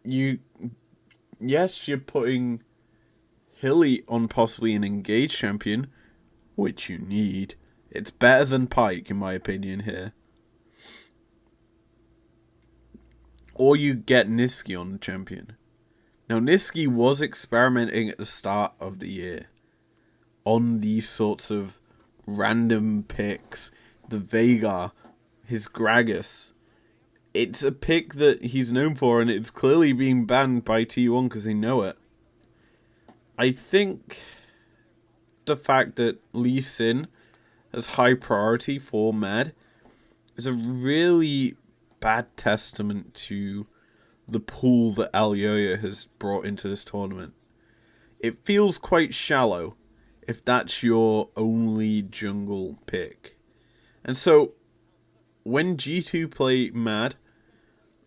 yes, you're putting Hilly on possibly an engaged champion, which you need. It's better than Pike, in my opinion, here. Or you get Niski on the champion. Now, Niski was experimenting at the start of the year on these sorts of random picks. The Veigar, his Gragas. It's a pick that he's known for, and it's clearly being banned by T1 because they know it. I think the fact that Lee Sin has high priority for Mad is a really bad testament to the pool that Alioya has brought into this tournament. It feels quite shallow if that's your only jungle pick. And so, when G2 play Mad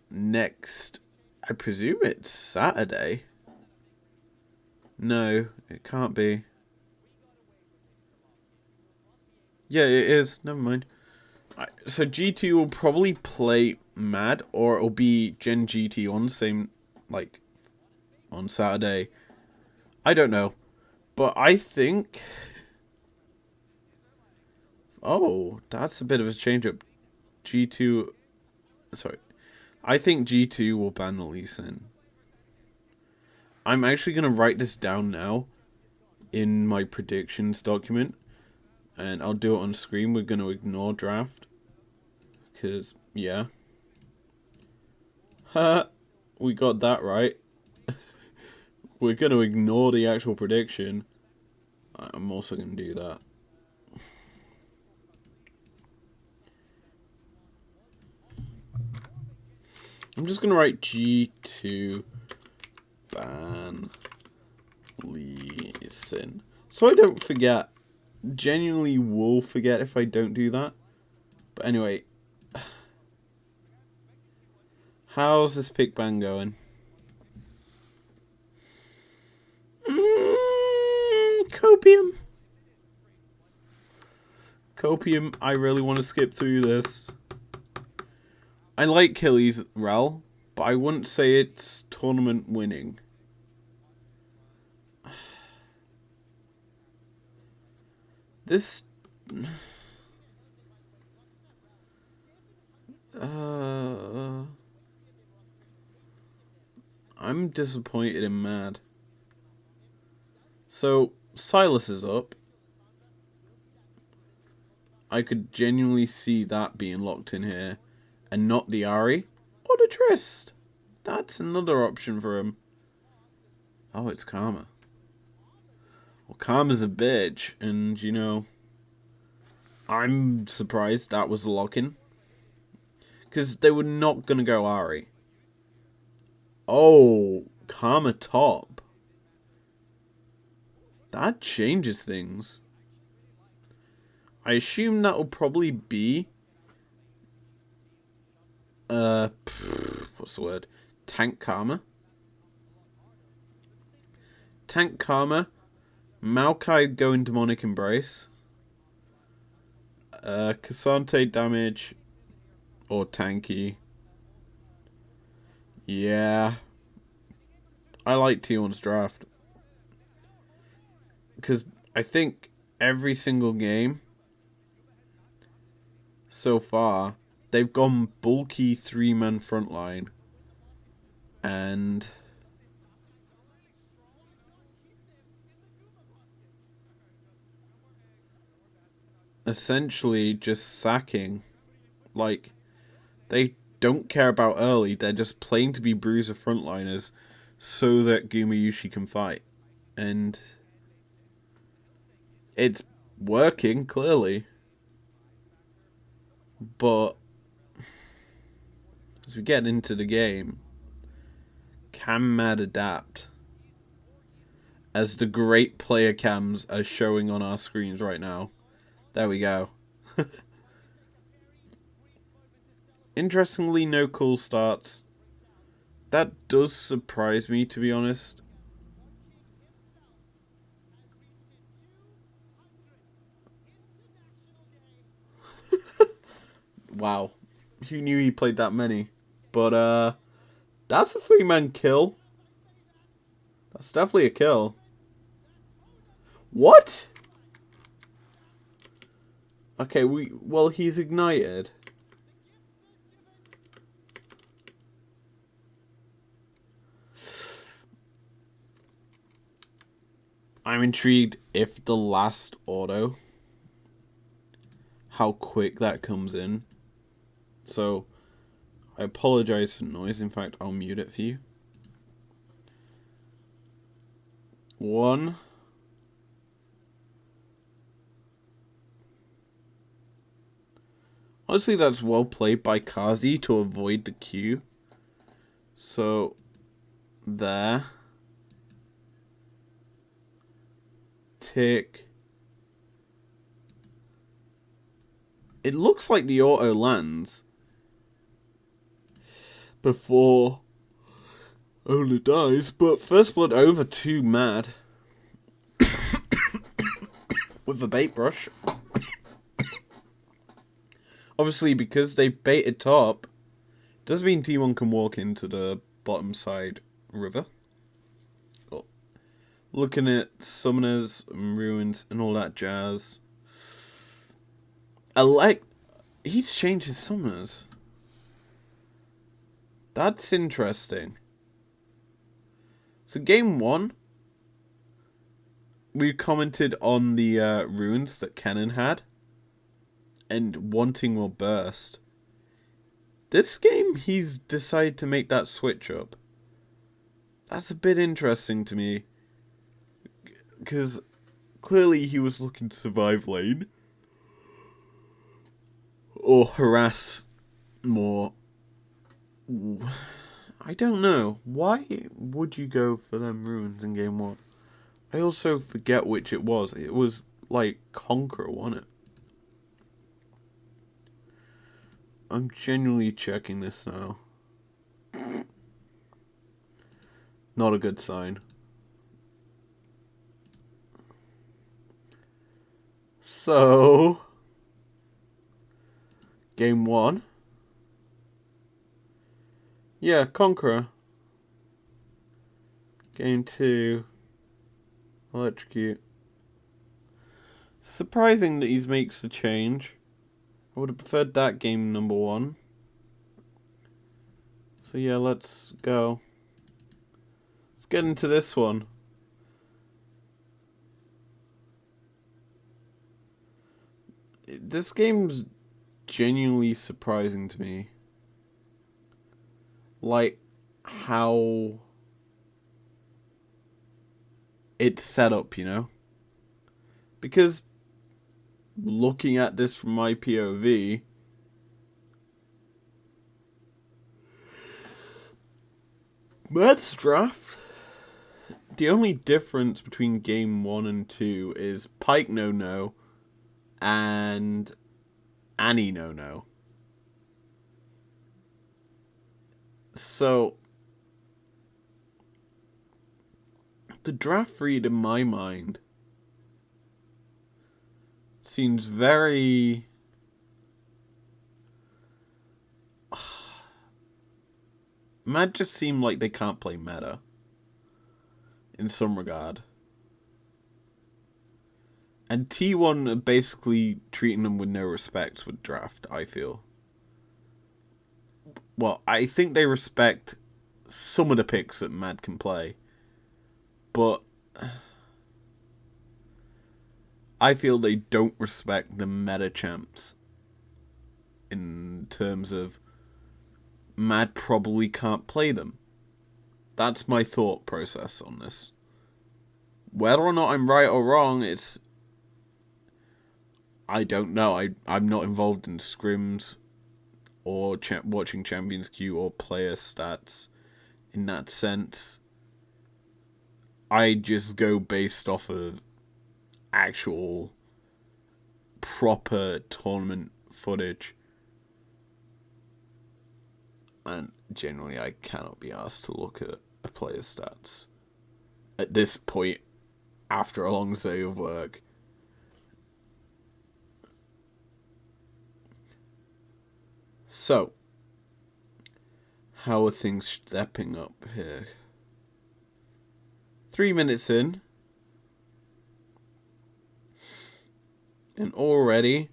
next, I presume it's Saturday. No, it can't be. Yeah, it is. Never mind. So G2 will probably play Mad, or it'll be Gen GT on the same, like, on Saturday. I don't know. But I think... Oh, that's a bit of a change-up. G2... Sorry. I think G2 will ban the Lee Sin. I'm actually going to write this down now in my predictions document. And I'll do it on screen. We're going to ignore draft. Because, yeah. Ha! We got that right. We're going to ignore the actual prediction. I'm also going to do that. I'm just going to write G2 ban Lee Sin. So I don't forget. Genuinely will forget if I don't do that. But anyway. How's this pick ban going? Copium. Copium, I really want to skip through this. I like Killy's Rel, but I wouldn't say it's tournament winning. This... I'm disappointed in Mad. So, Silas is up. I could genuinely see that being locked in here. And not the Ari. Or the Trist. That's another option for him. Oh, it's Karma. Well, Karma's a bitch. And, you know... I'm surprised that was the lock-in. Because they were not going to go Ari. Oh, Karma top. That changes things. I assume that will probably be... what's the word? Tank Karma. Tank Karma. Maokai going Demonic Embrace. Cassante damage. Or tanky. Yeah. I like T1's draft. Because I think every single game so far, they've gone bulky 3-man frontline. And essentially just sacking. Like, they don't care about early. They're just playing to be bruiser frontliners so that Gumayushi can fight. And it's working, clearly. But as we get into the game, can Mad adapt? As the great player cams are showing on our screens right now. There we go. Interestingly, no cool starts. That does surprise me, to be honest. Wow. Who knew he played that many? But, That's a 3-man kill. That's definitely a kill. What? Okay, well, he's ignited. I'm intrigued if the last auto, how quick that comes in. So, I apologize for noise. In fact, I'll mute it for you. 1. Honestly, that's well played by Kazi to avoid the Q. So, there. Tick. It looks like the auto lands before Ola dies, but First Blood over to Mad with the bait brush. Obviously, because they baited top, does mean T1 can walk into the bottom side river. Oh. Looking at summoners and ruins and all that jazz. He's changed his summoners. That's interesting. So game 1, we commented on the ruins that Kennen had. And wanting will burst. This game, he's decided to make that switch up. That's a bit interesting to me. Because clearly he was looking to survive lane. Or harass more. I don't know. Why would you go for them ruins in game 1? I also forget which it was. It was like Conqueror, wasn't it? I'm genuinely checking this now. Not a good sign. So, game 1. Yeah, Conqueror. Game 2. Electrocute. Surprising that he makes the change. I would have preferred that game number 1. So yeah, let's go. Let's get into this one. This game's genuinely surprising to me. Like, how it's set up, you know? Because looking at this from my POV, Mad's draft, the only difference between game 1 and 2 is Pike no and Annie no. So the draft read in my mind seems very Mad just seem like they can't play meta in some regard. And T1 are basically treating them with no respect with draft, I feel. Well, I think they respect some of the picks that Mad can play. But I feel they don't respect the meta champs. In terms of Mad probably can't play them. That's my thought process on this. Whether or not I'm right or wrong, I don't know. I'm not involved in scrims or watching Champions Queue or player stats in that sense. I just go based off of actual proper tournament footage. And generally I cannot be asked to look at a player's stats at this point after a long day of work. So, How are things stepping up here? 3 minutes in. And already,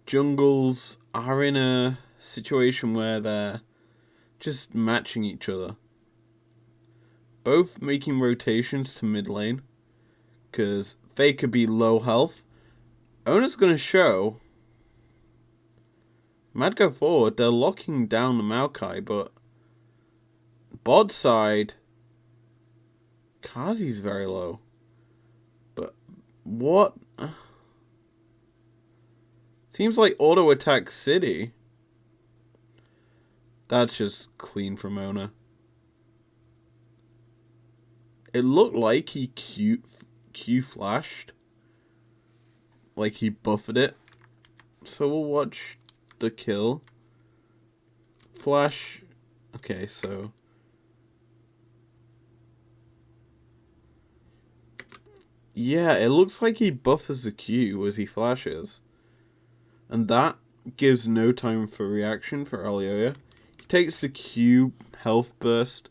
jungles are in a situation where they're just matching each other. Both making rotations to mid lane. Because Faker be low health. Owner's going to show. Mad go forward. They're locking down the Maokai, but bot side, Kazi's very low. But what? Seems like auto attack City. That's just clean from Owner. It looked like he Q flashed. Like he buffered it. So we'll watch the kill. Flash. Okay, so. Yeah, it looks like he buffers the Q as he flashes. And that gives no time for reaction for Alioya. He takes the Q health burst.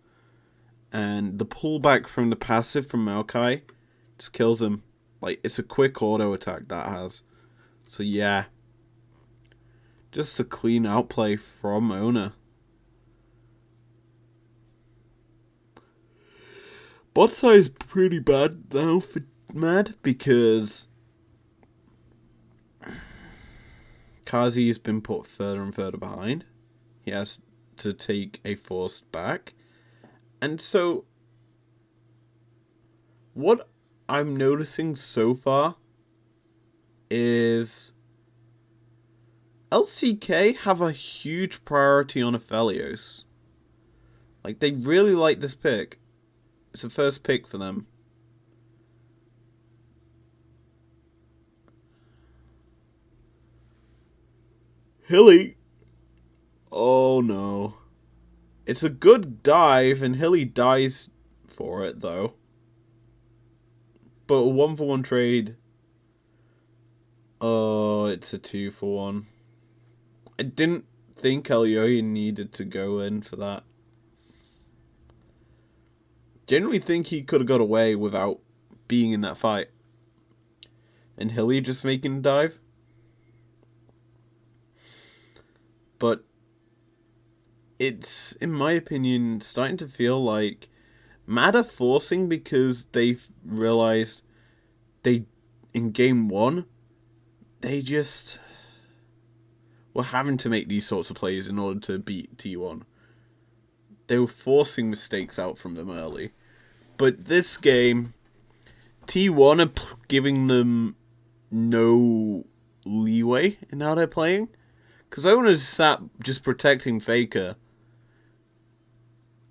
And the pullback from the passive from Maokai just kills him. Like, it's a quick auto attack that has. So yeah. Just a clean outplay from Owner. Bot side is pretty bad now for Mad because Kazi's been put further and further behind. He has to take a forced back. And so, what I'm noticing so far is LCK have a huge priority on Aphelios. Like, they really like this pick. It's the first pick for them. Hilly. Oh no. It's a good dive, and Hilly dies for it, though. But a 1-for-1 trade. Oh, it's a 2-for-1. I didn't think Alioya needed to go in for that. Genuinely think he could have got away without being in that fight. And Hilly just making a dive. But it's, in my opinion, starting to feel like Mad are forcing because they've realized in game 1, they just were having to make these sorts of plays in order to beat T1. They were forcing mistakes out from them early. But this game, T1 are giving them no leeway in how they're playing. Because Owner's sat just protecting Faker.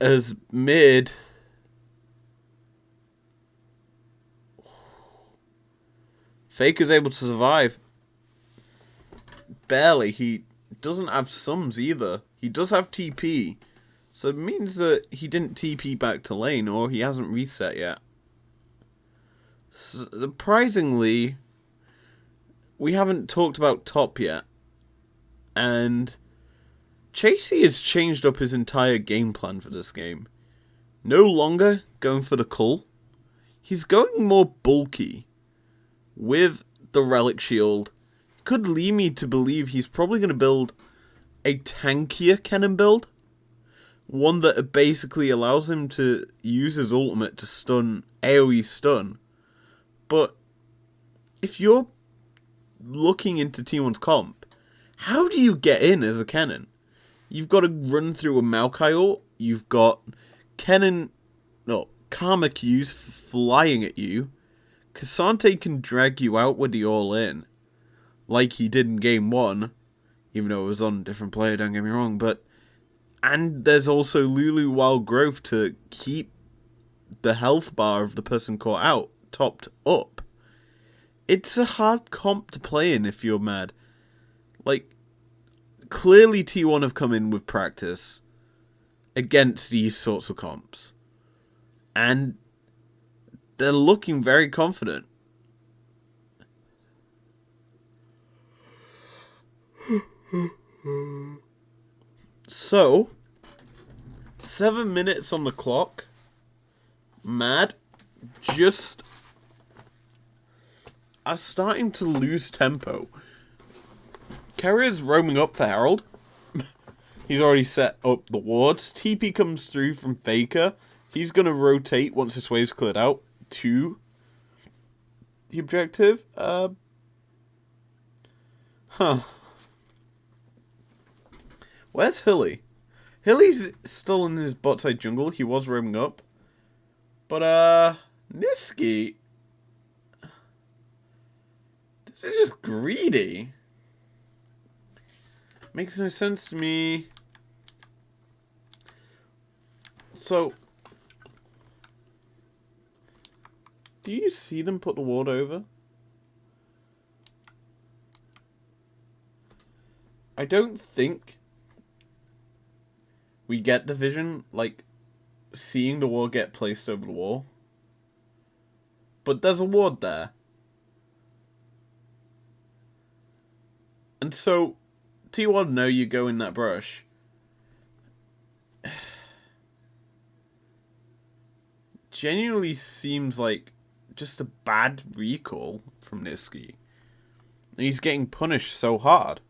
As mid, Faker's able to survive. Barely. He doesn't have sums either. He does have TP. So it means that he didn't TP back to lane, or he hasn't reset yet. Surprisingly, we haven't talked about top yet. And Chasey has changed up his entire game plan for this game. No longer going for the cull. He's going more bulky. With the Relic Shield. Could lead me to believe he's probably going to build a tankier Kennen build. One that basically allows him to use his ultimate to stun, AoE stun. But if you're looking into T1's comp, how do you get in as a Kennen? You've got to run through a Maokai ult. You've got Karma Qs flying at you. Cassante can drag you out with the all-in. Like he did in game 1. Even though it was on a different player, don't get me wrong. And there's also Lulu Wild Growth to keep the health bar of the person caught out topped up. It's a hard comp to play in if you're Mad. Like, clearly T1 have come in with practice against these sorts of comps. And they're looking very confident. So, 7 minutes on the clock. Mad just are starting to lose tempo. Carrier's roaming up for Herald. He's already set up the wards. TP comes through from Faker. He's going to rotate once this wave's cleared out to the objective. Where's Hilly? Hilly's still in his bot side jungle. He was roaming up. But, Niski... This is just greedy. Makes no sense to me. So... Do you see them put the ward over? I don't think we get the vision, like, seeing the ward get placed over the wall. But there's a ward there. And so, T1 know you go in that brush. Genuinely seems like just a bad recall from Niski. He's getting punished so hard.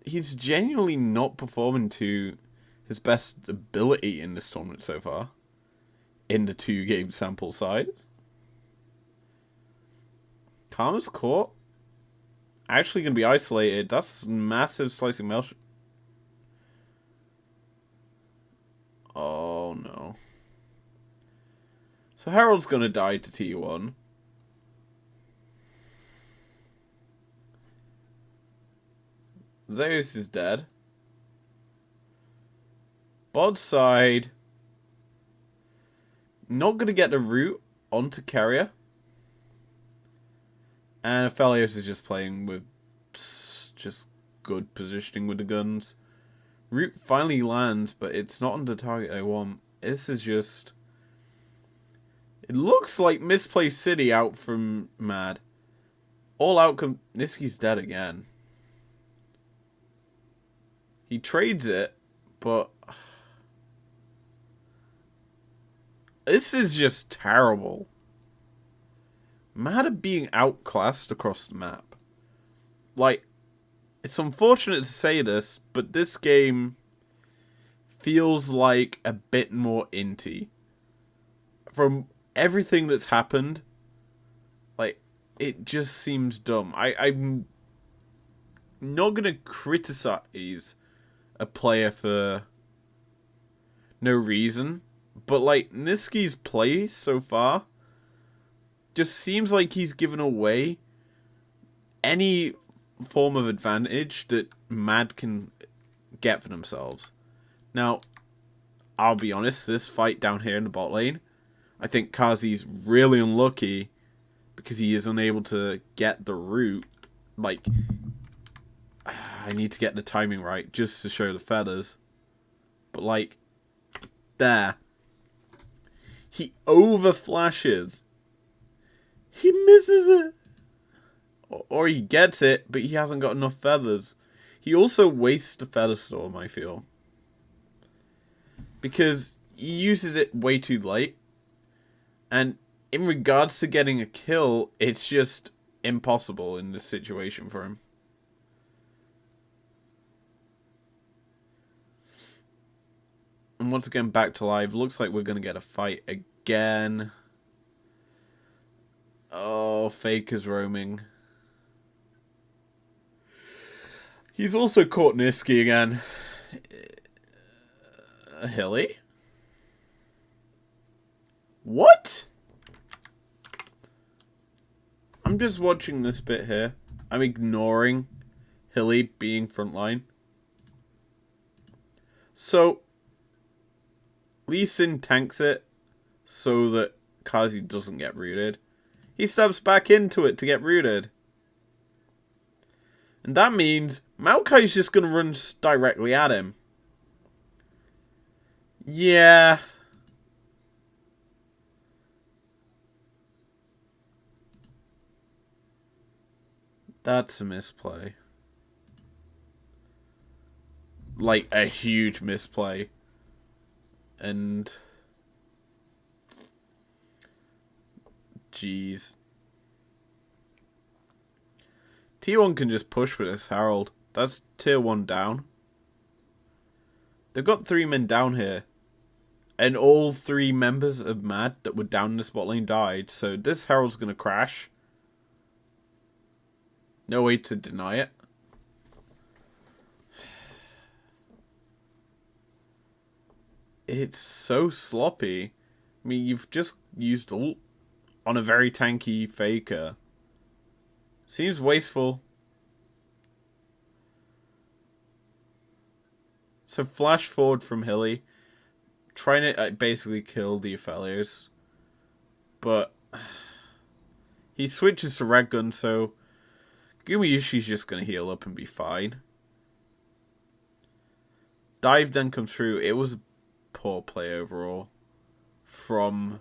He's genuinely not performing to his best ability in this tournament so far. In the 2-game sample size. Karma's caught. Actually going to be isolated. That's massive slicing mail. Oh no. So Herald's going to die to T1. Zeus is dead. Bod side. Not going to get the root onto carrier. And Aphelios is just playing with just good positioning with the guns. Root finally lands, but it's not on the target I want. This is just... It looks like misplaced City out from Mad. All outcome... Niski's dead again. He trades it, but... This is just terrible. Mad at being outclassed across the map. Like, it's unfortunate to say this, but this game feels like a bit more inty. From everything that's happened, like, it just seems dumb. I'm not going to criticize a player for no reason, but, like, Niski's play so far just seems like he's given away any form of advantage that Mad can get for themselves. Now, I'll be honest, this fight down here in the bot lane, I think Kazi's really unlucky because he is unable to get the root. Like, I need to get the timing right just to show the feathers. But, like, there. He over flashes. He misses it. Or he gets it, but he hasn't got enough feathers. He also wastes the feather storm, I feel. Because he uses it way too late. And in regards to getting a kill, it's just impossible in this situation for him. And once again, back to live. Looks like we're going to get a fight again. Oh, Faker's roaming. He's also caught Niski again. Hilly? What? I'm just watching this bit here. I'm ignoring Hilly being frontline. So, Lee Sin tanks it so that Kazi doesn't get rooted. He steps back into it to get rooted. And that means Maokai's just going to run directly at him. Yeah. That's a misplay. like a huge misplay. And jeez. T1 can just push with this Herald. That's tier 1 down. They've got 3 men down here. And all 3 members of Mad that were down in the spot lane died. So this Herald's going to crash. No way to deny it. It's so sloppy. I mean, you've just used ult on a very tanky Faker. Seems wasteful. So flash forward from Hilly. Trying to basically kill the Aphelios. But he switches to Red Gun, so Gumayushi's just going to heal up and be fine. Dive then comes through. It was poor play overall from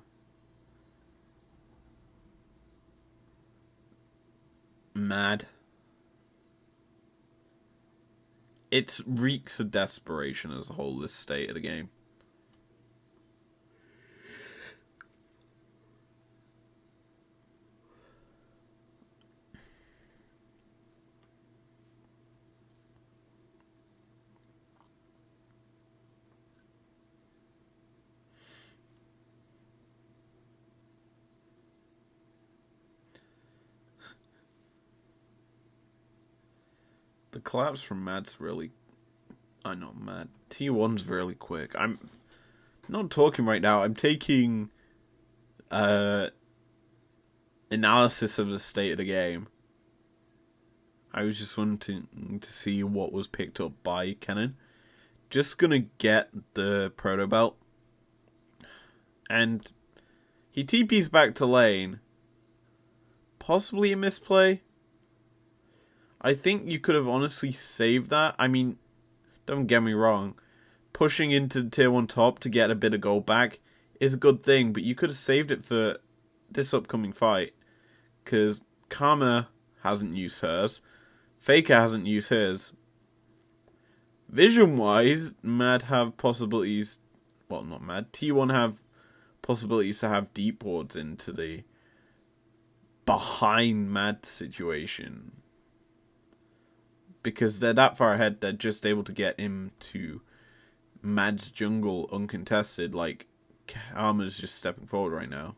Mad. It reeks of desperation as a whole, this state of the game. The collapse from Mad's really... I'm not Mad. T1's really quick. I'm not talking right now. I'm taking analysis of the state of the game. I was just wanting to see what was picked up by Kennen. Just gonna get the Proto Belt. And he TP's back to lane. Possibly a misplay. I think you could have honestly saved that. I mean, don't get me wrong. Pushing into the tier 1 top to get a bit of gold back is a good thing. But you could have saved it for this upcoming fight. Because Karma hasn't used hers. Faker hasn't used his. Vision-wise, Mad have possibilities... Well, not Mad. T1 have possibilities to have deep wards into the behind Mad situation. Because they're that far ahead, they're just able to get him to Mad's jungle uncontested. Like, Karma's just stepping forward right now.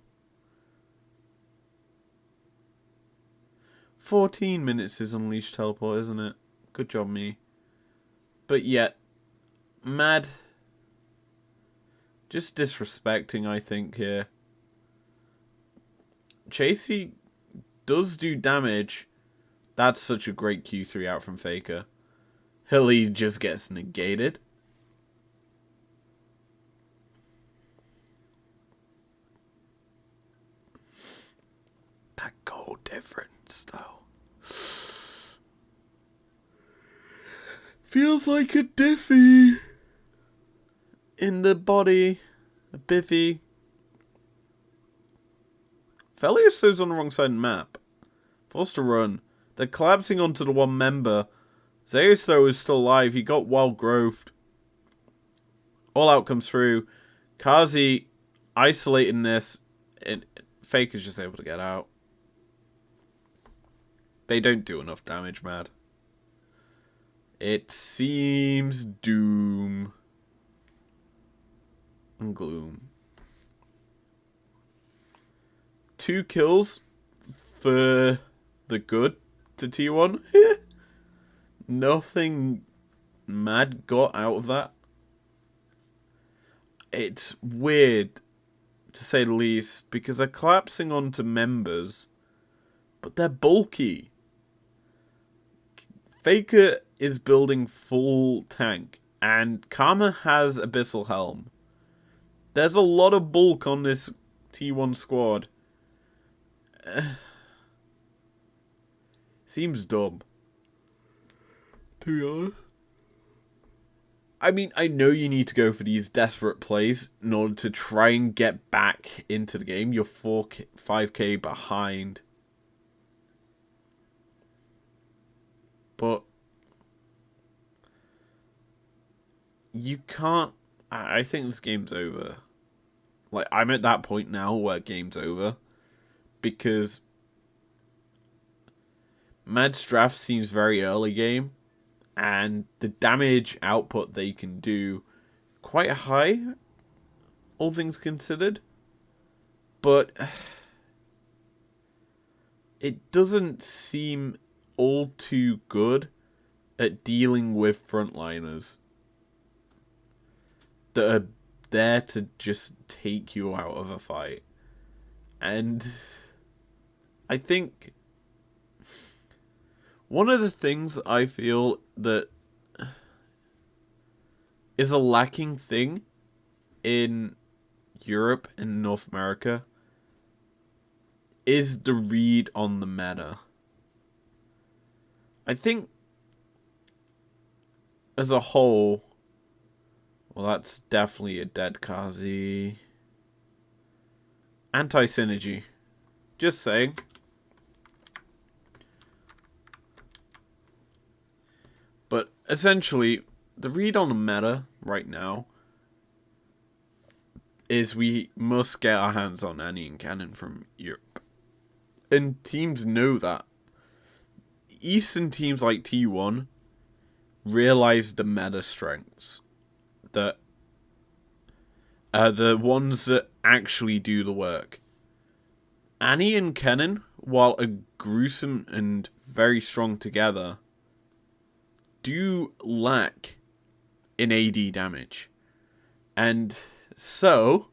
14 minutes is Unleashed Teleport, isn't it? Good job, me. But yet, Mad... just disrespecting, I think, here. Chasey does do damage. That's such a great Q3 out from Faker. Hilly just gets negated. That goal difference, though. Feels like a diffy. In the body. A biffy. Feliosto's on the wrong side of the map. Forced to run. They're collapsing onto the one member. Zeus, though, is still alive. He got wild groved. All out comes through. Kazi isolating this. And Fake is just able to get out. They don't do enough damage, Mad. It seems doom and gloom. 2 kills for the good to T1 here. Nothing Mad got out of that. It's weird, to say the least, because they're collapsing onto members, but they're bulky. Faker is building full tank, and Karma has Abyssal Helm. There's a lot of bulk on this T1 squad. Seems dumb, to be honest. I mean, I know you need to go for these desperate plays in order to try and get back into the game. You're 5k behind. But you can't... I think this game's over. Like, I'm at that point now where game's over. Because Mad's draft seems very early game. And the damage output they can do quite high, all things considered. But it doesn't seem all too good at dealing with frontliners that are there to just take you out of a fight. And I think one of the things I feel that is a lacking thing in Europe and North America is the read on the meta. I think as a whole, well, that's definitely a dead Kazi. Anti-synergy. Just saying. But essentially, the read on the meta right now is we must get our hands on Annie and Cannon from Europe. And teams know that. Eastern teams like T1 realize the meta strengths. That are the ones that actually do the work. Annie and Cannon, while are gruesome and very strong together, do lack in AD damage. And so,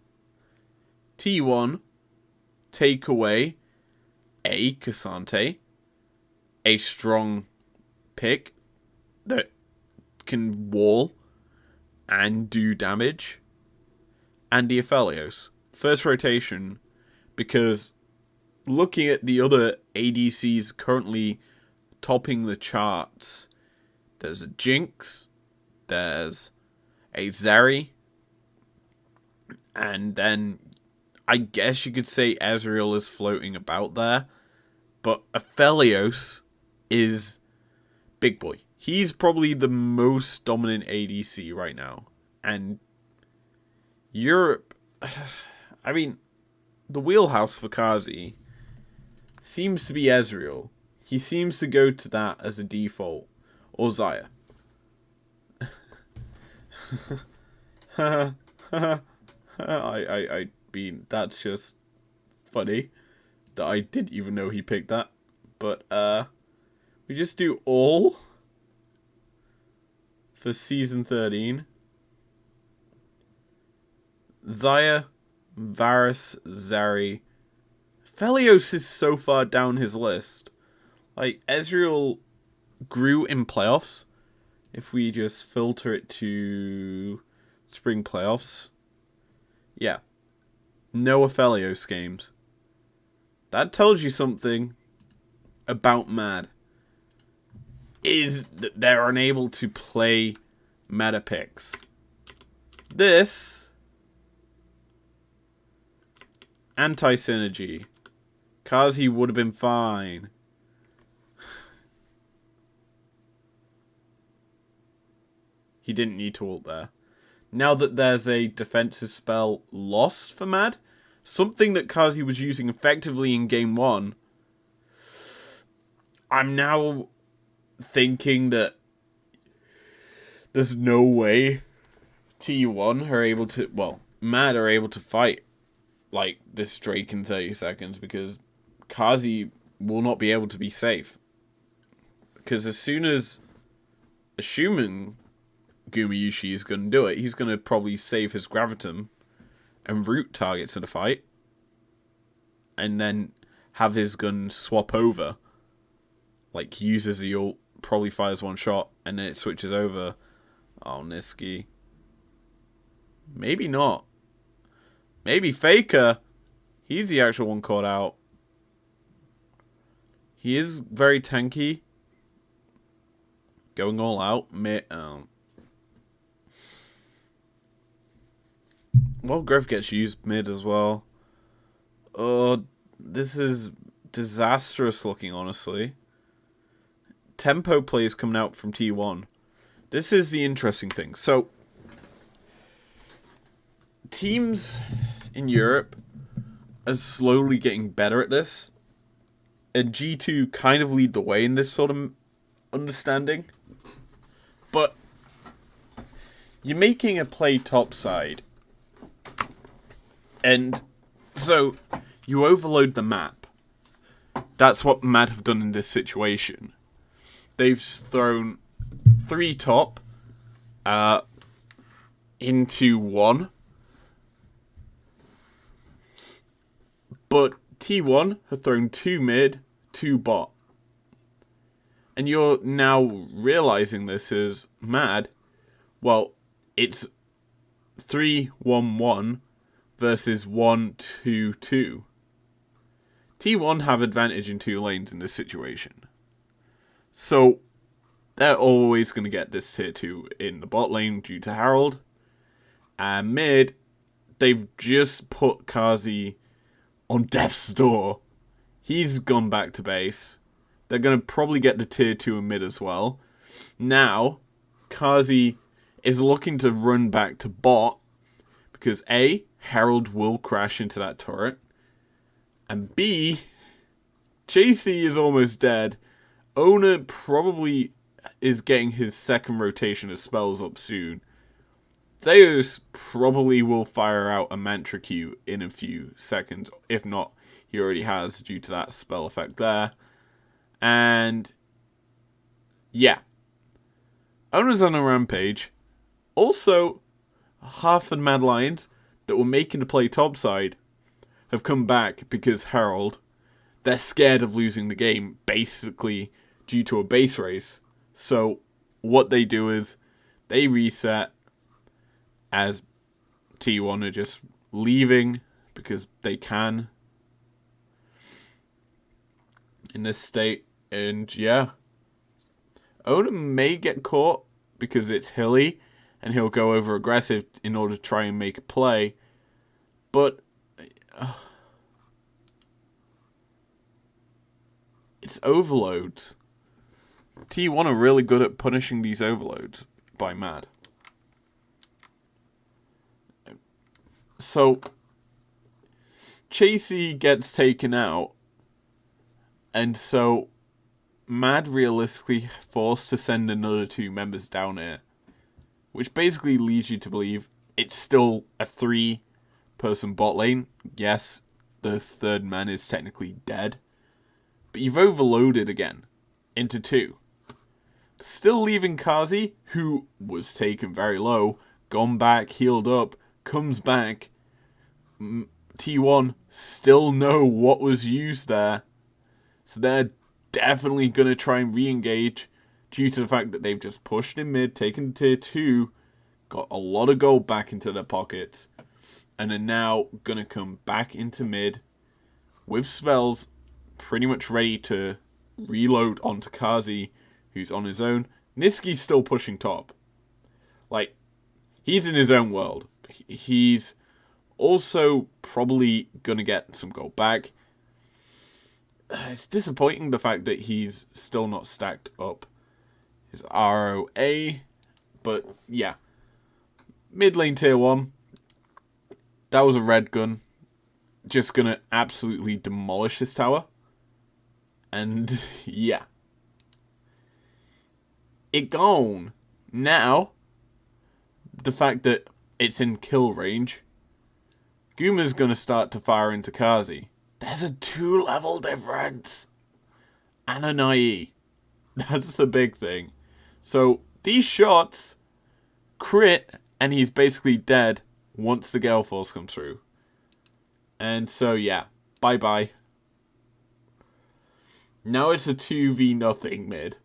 T1 take away a Cassante, a strong pick that can wall and do damage, and the Aphelios. First rotation, because looking at the other ADCs currently topping the charts, there's a Jinx, there's a Zeri, and then I guess you could say Ezreal is floating about there, but Aphelios is big boy. He's probably the most dominant ADC right now. And Europe, I mean, the wheelhouse for Kazi seems to be Ezreal. He seems to go to that as a default. Or Xayah. I mean, that's just funny that I didn't even know he picked that. But, we just do all for Season 13. Xayah, Varus, Zeri. Aphelios is so far down his list. Like, Ezreal grew in playoffs. If we just filter it to spring playoffs. Yeah. No Aphelios games. That tells you something about Mad. Is that they're unable to play meta picks. This anti-synergy. Kazi would have been fine. He didn't need to ult there. Now that there's a defensive spell lost for Mad, something that Kazi was using effectively in game 1, I'm now thinking that there's no way T1 are able to, well, Mad are able to fight like this Drake in 30 seconds because Kazi will not be able to be safe. Because as soon as, assuming Gumayushi is going to do it, he's going to probably save his Gravitum and root targets in a fight. And then have his gun swap over. Like, he uses the ult, probably fires one shot, and then it switches over. Oh, Niski. Maybe not. Maybe Faker. He's the actual one caught out. He is very tanky. Going all out. Well, Growth gets used mid as well. Oh, this is disastrous looking, honestly. Tempo plays coming out from T1. This is the interesting thing. So, teams in Europe are slowly getting better at this, and G2 kind of lead the way in this sort of understanding. But you're making a play topside, and so you overload the map. That's what Mad have done in this situation. They've thrown 3 top into 1. But T1 have thrown 2 mid, 2 bot. And you're now realizing this is Mad. Well, it's 3-1-1 versus 1-2-2. T1 have advantage in 2 lanes in this situation. So, they're always going to get this tier 2 in the bot lane due to Harold. And mid, they've just put Kazi on death's door. He's gone back to base. They're going to probably get the tier 2 in mid as well. Now, Kazi is looking to run back to bot because A, Harold will crash into that turret. And B, JC is almost dead. Owner probably is getting his second rotation of spells up soon. Zeus probably will fire out a Mantra Q in a few seconds. If not, he already has due to that spell effect there. And yeah. Owner's on a rampage. Also, half the Madlions that were making the play topside have come back because Harold, they're scared of losing the game, basically due to a base race. So what they do is they reset as T1 are just leaving because they can in this state. And yeah, Oda may get caught because it's hilly and he'll go over aggressive in order to try and make a play. But it's overloads. T1 are really good at punishing these overloads by Mad. So, Chasey gets taken out, and so Mad realistically forced to send another 2 members down here, which basically leads you to believe it's still a 3-person bot lane. Yes, the third man is technically dead, but you've overloaded again into 2. Still leaving Kazi, who was taken very low, gone back, healed up, comes back. T1 still know what was used there. So they're definitely going to try and re-engage due to the fact that they've just pushed in mid, taken tier 2, got a lot of gold back into their pockets, and are now going to come back into mid with spells pretty much ready to reload onto Kazi, who's on his own. Niski's still pushing top. Like, he's in his own world. He's also probably going to get some gold back. It's disappointing the fact that he's still not stacked up his ROA. But yeah. Mid lane tier 1. That was a red gun. Just going to absolutely demolish this tower. And yeah. It gone. Now, the fact that it's in kill range, Guma's going to start to fire into Kazi. There's a 2-level difference. And an IE. That's the big thing. So, these shots crit, and he's basically dead once the Gale Force comes through. And so, yeah. Bye-bye. Now it's a 2v0 mid.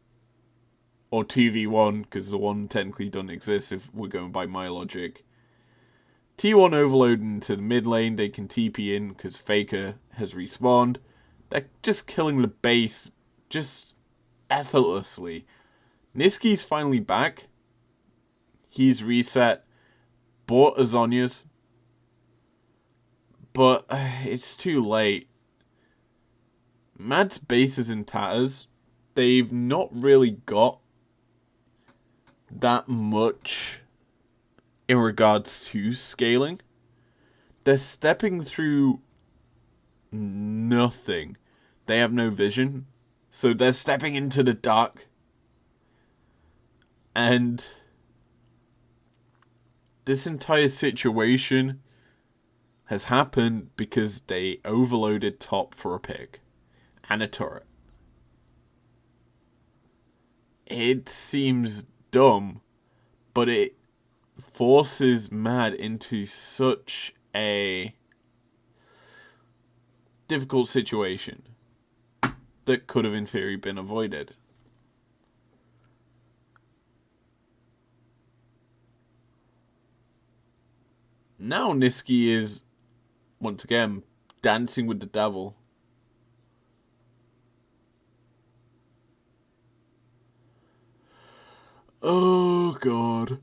Or 2v1, because the 1 technically doesn't exist if we're going by my logic. T1 overloading into the mid lane, they can TP in because Faker has respawned. They're just killing the base just effortlessly. Niski's finally back. He's reset. Bought Azonia's. But it's too late. Mad's base is in tatters. They've not really got that much in regards to scaling. they're stepping through nothing. They have no vision. So they're stepping into the dark. And this entire situation has happened because they overloaded top for a pick and a turret. It seems dumb, but it forces Mad into such a difficult situation that could have in theory been avoided. Now Niski is, once again, dancing with the devil. Oh, God.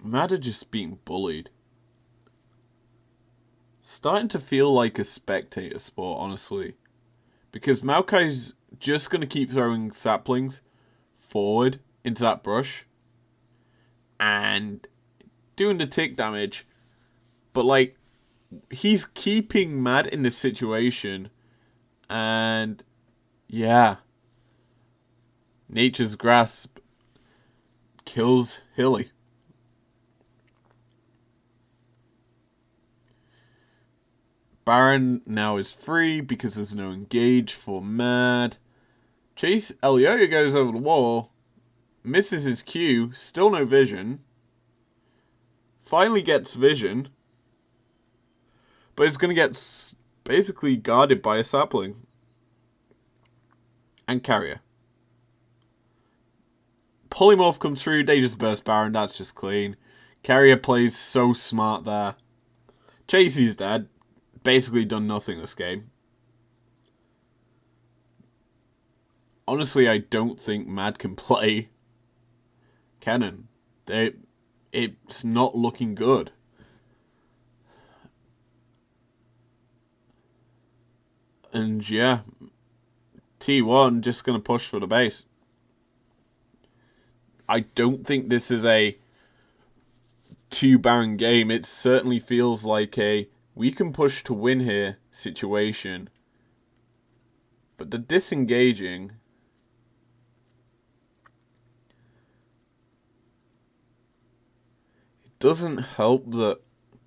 Mad are just being bullied. Starting to feel like a spectator sport, honestly. Because Maokai's just going to keep throwing saplings forward into that brush. And doing the tick damage. But, like, he's keeping Mad in this situation. And, yeah. Nature's Grasp kills Hilly. Baron now is free because there's no engage for Mad. Chase Elioya goes over the wall. Misses his Q. Still no vision. Finally gets vision. But it's going to get basically guarded by a sapling. And carrier. Polymorph comes through. They just burst Baron. That's just clean. Carrier plays so smart there. Chasey's dead. Basically done nothing this game. Honestly, I don't think Mad can play Kennen. It's not looking good. And yeah, T1 just going to push for the base. I don't think this is a 2-Baron game. It certainly feels like a we can push to win here situation. But the disengaging, it doesn't help that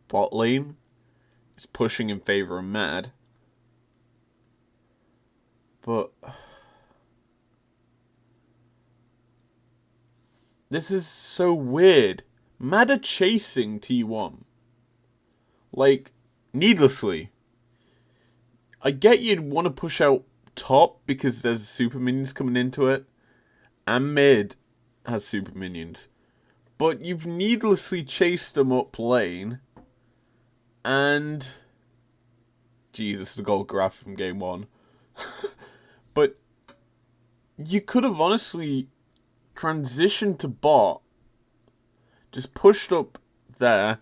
bot lane is pushing in favor of Mad. But this is so weird. Mad are chasing T1. Like, needlessly. I get you'd want to push out top because there's super minions coming into it. And mid has super minions. But you've needlessly chased them up lane. And Jesus, the gold graph from game 1. But you could have honestly transitioned to bot. Just pushed up there.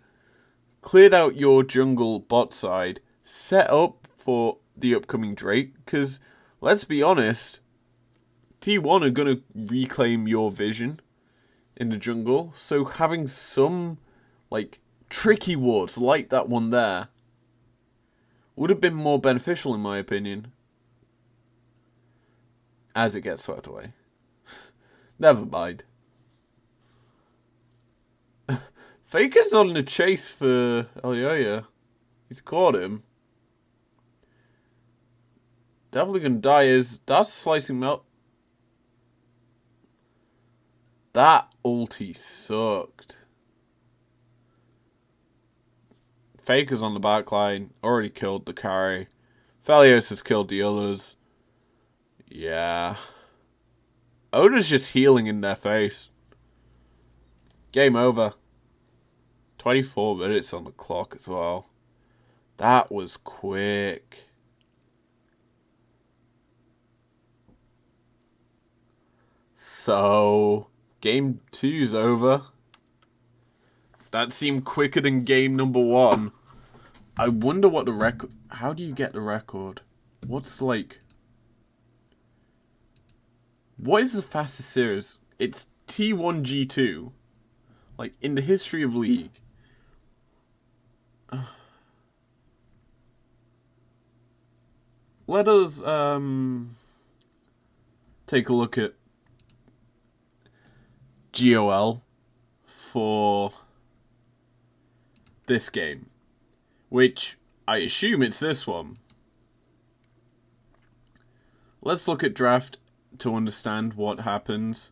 Cleared out your jungle bot side. Set up for the upcoming Drake. Because, let's be honest, T1 are going to reclaim your vision in the jungle. So having some, like, tricky wards like that one there would have been more beneficial in my opinion. As it gets swept away. Never mind. Faker's on the chase for Elioya. He's caught him. Definitely gonna die that's slicing melt. That ulti sucked. Faker's on the backline. Already killed the carry. Phalios has killed the others. Yeah. Oda's just healing in their face. Game over. 24 minutes on the clock as well. That was quick. So, game 2's over. That seemed quicker than game number 1. I wonder what the record... How do you get the record? What's like... What is the fastest series? It's T1 G2. Like, in the history of League. Let us take a look at GOL for this game, which I assume it's this one. Let's look at draft to understand what happens.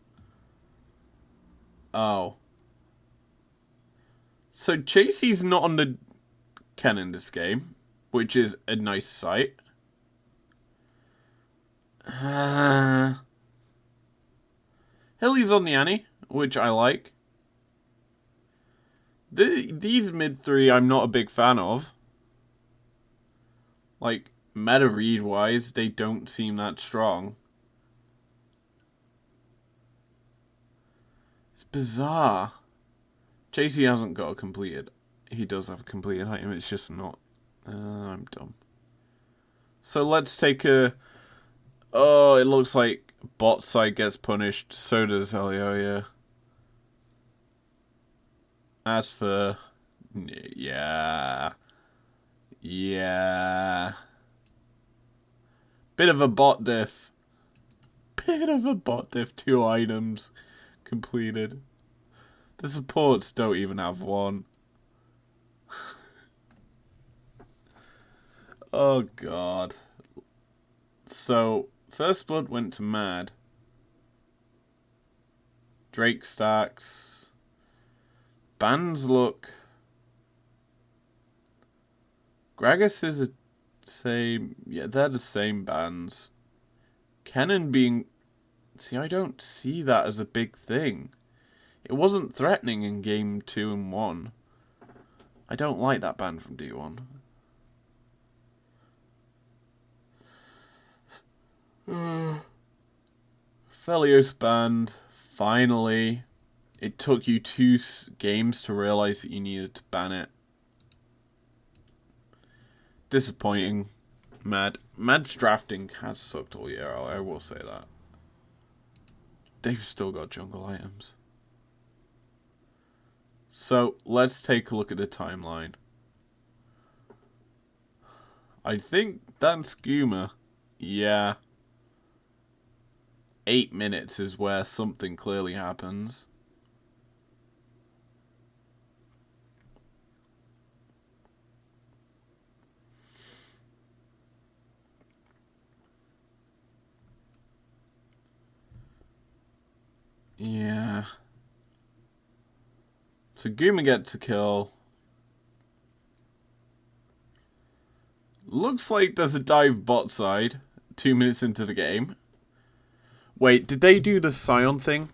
Oh. So Chasey's not on the Ken in this game, which is a nice sight. Hilly's on the Annie, which I like. These mid three I'm not a big fan of. Like, meta read wise, they don't seem that strong. It's bizarre. JC hasn't got a completed. He does have a completed item, it's just not. I'm dumb. So let's take a. Oh, it looks like bot side gets punished. So does Elioya. As for. Yeah. Yeah. Bit of a bot diff. Bit of a bot diff. 2 items completed. The supports don't even have one. Oh god. So, first blood went to Mad. Drake stacks. Bands look. Gragas is a same. Yeah, they're the same bands. Kennen being. See, I don't see that as a big thing. It wasn't threatening in game 2 and 1. I don't like that band from D1. Felios band. Finally. It took you 2 games to realize that you needed to ban it. Disappointing. Mad's drafting has sucked all year, I will say that. They've still got jungle items. So, let's take a look at the timeline. I think that's Guma. Yeah. 8 minutes is where something clearly happens. Yeah. So Guma gets a kill. Looks like there's a dive bot side 2 minutes into the game. Wait, did they do the Sion thing?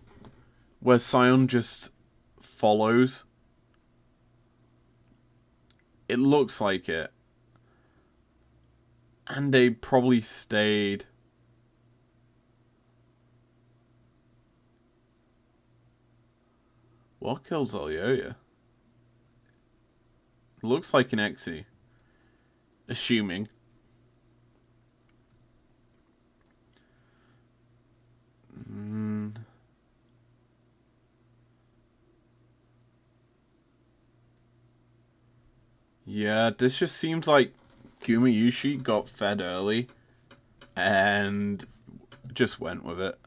Where Sion just follows? It looks like it. And they probably stayed. What kills Elioya? Looks like an Exy. Assuming. Yeah, this just seems like Gumayushi got fed early and just went with it.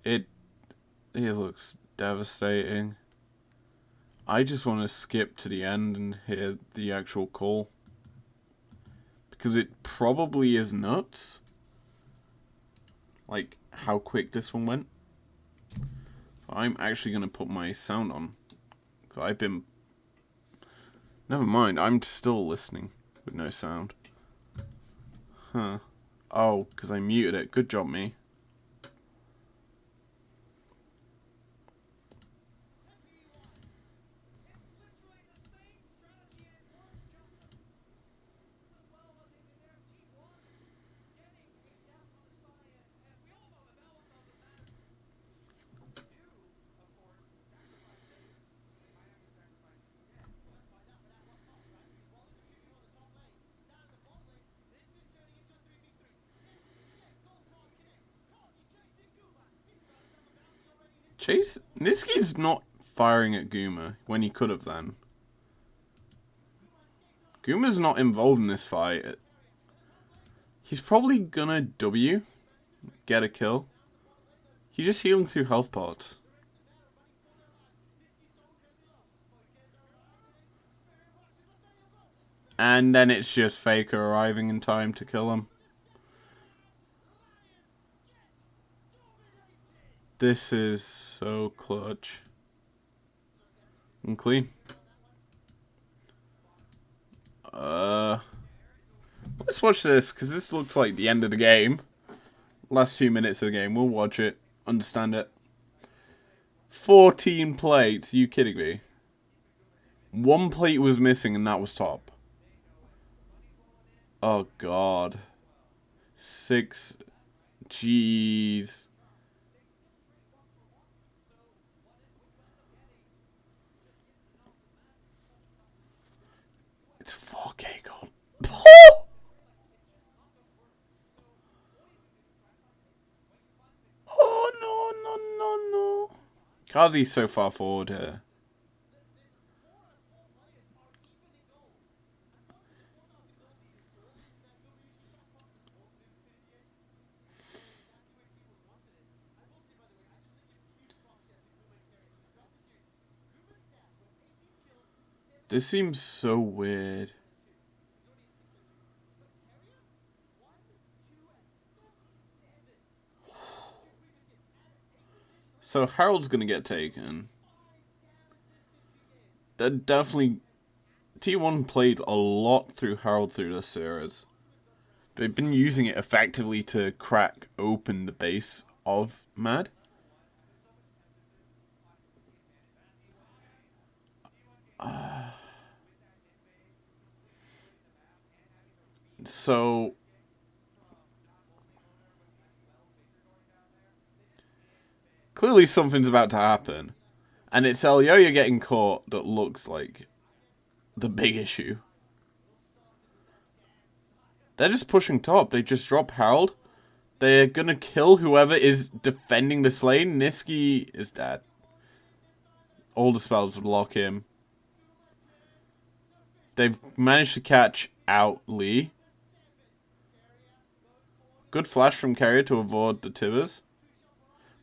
It looks devastating. I just want to skip to the end and hear the actual call. Because it probably is nuts. Like, how quick this one went. I'm actually going to put my sound on. Because I've been... Never mind, I'm still listening with no sound. Huh. Oh, because I muted it. Good job, me. Chase Niski's not firing at Guma when he could have then. Guma's not involved in this fight. He's probably gonna W, get a kill. He's just healing through health pots. And then it's just Faker arriving in time to kill him. This is so clutch. And clean. Let's watch this, because this looks like the end of the game. Last 2 minutes of the game. We'll watch it. Understand it. 14 plates. Are you kidding me? 1 plate was missing, and that was top. Oh, God. 6. Jeez. It's 4K gold. Oh, no. Kazi's so far forward here. This seems so weird. So Harold's gonna get taken. That definitely... T1 played a lot through Harold through this series. They've been using it effectively to crack open the base of Mad. So... Clearly something's about to happen. And it's Elyoya getting caught that looks like the big issue. They're just pushing top. They just drop Harold. They're gonna kill whoever is defending this lane. Niski is dead. All the spells would lock him. They've managed to catch out Lee. Good flash from Carrier to avoid the Tibbers.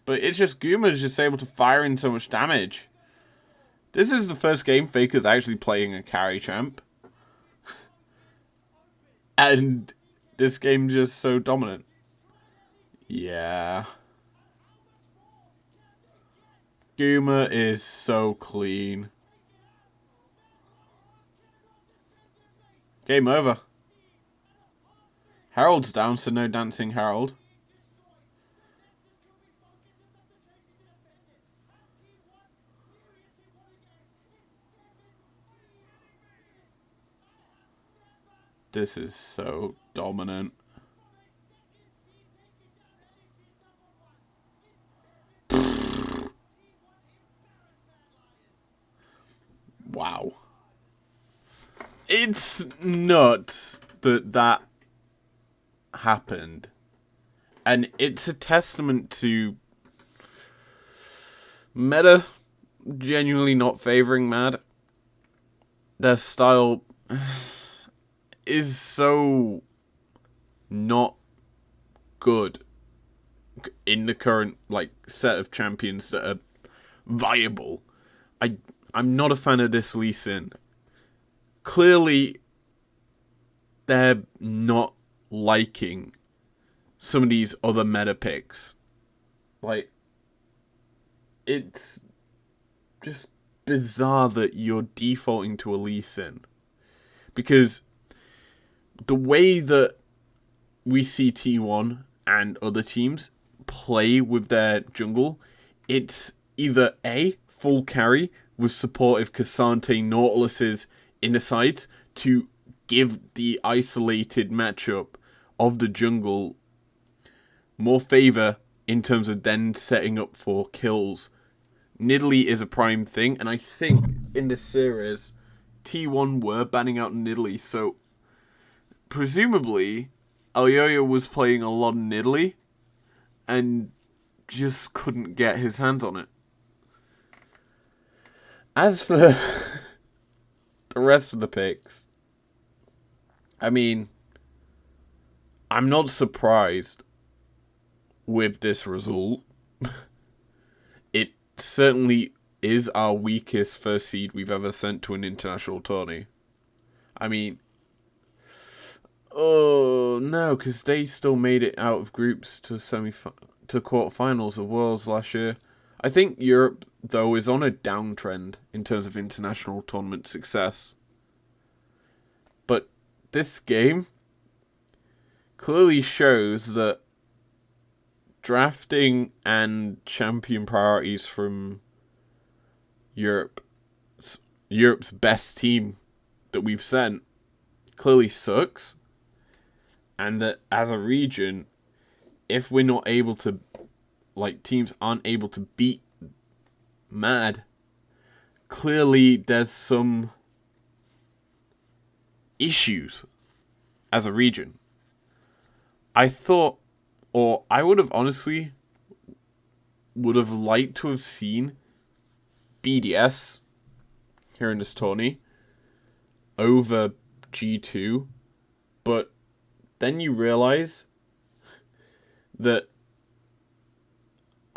But it's just Guma's just able to fire in so much damage. This is the first game Faker's actually playing a carry champ. And this game's just so dominant. Yeah. Guma is so clean. Game over. Harold's down, so no dancing Harold. This is so dominant. Wow. It's nuts that that happened. And it's a testament to meta genuinely not favoring Mad. Their style is so not good in the current set of champions that are viable. I'm not a fan of this Lee Sin. Clearly, they're not liking some of these other meta picks. It's just bizarre that you're defaulting to a Lee Sin. Because the way that we see T1 and other teams play with their jungle, it's either A, full carry with supportive Cassante Nautilus's inner sides to give the isolated matchup of the jungle more favor in terms of then setting up for kills. Nidalee is a prime thing, and I think in this series, T1 were banning out Nidalee, so presumably Elyoya was playing a lot of Nidalee and just couldn't get his hands on it. As for the rest of the picks, I mean, I'm not surprised with this result. It certainly is our weakest first seed we've ever sent to an international tourney. I mean, oh no, because they still made it out of groups to quarterfinals of Worlds last year. I think Europe, though, is on a downtrend in terms of international tournament success. But this game clearly shows that drafting and champion priorities from Europe's best team that we've sent clearly sucks. And that as a region, if we're not able to, teams aren't able to beat Mad, clearly there's some issues as a region. I thought, or I would have honestly liked to have seen BDS here in this tourney over G2, but then you realize that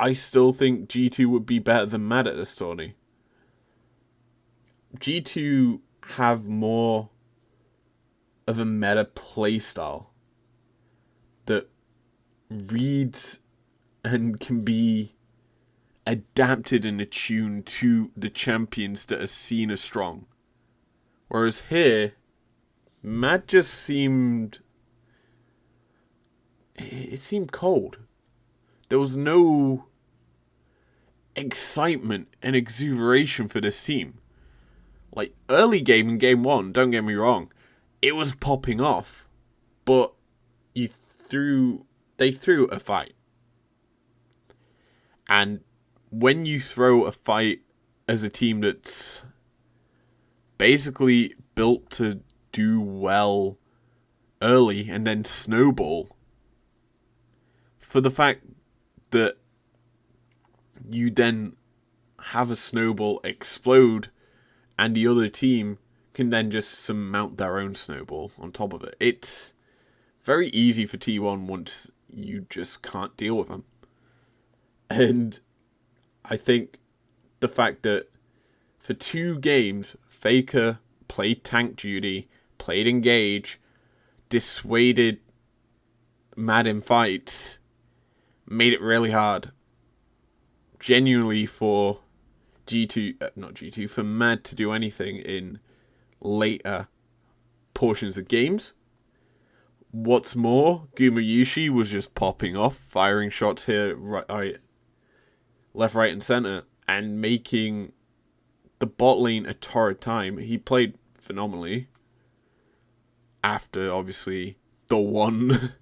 I still think G2 would be better than Mad at this tourney. G2 have more of a meta playstyle that reads and can be adapted and attuned to the champions that are seen as strong. Whereas here, Mad just seemed... It seemed cold. There was no excitement and exuberation for this team. Like, early game in game 1, don't get me wrong, it was popping off. But they threw a fight. And when you throw a fight as a team that's basically built to do well early and then snowball, for the fact that you then have a snowball explode and the other team can then just surmount their own snowball on top of it. It's very easy for T1 once you just can't deal with them. And I think the fact that for 2 games, Faker played tank duty, played engage, dissuaded Mad in fights, made it really hard. Genuinely for for Mad to do anything in later portions of games. What's more, Gumayushi was just popping off, firing shots here, left, right, and center, and making the bot lane a torrid time. He played phenomenally. After, obviously, the one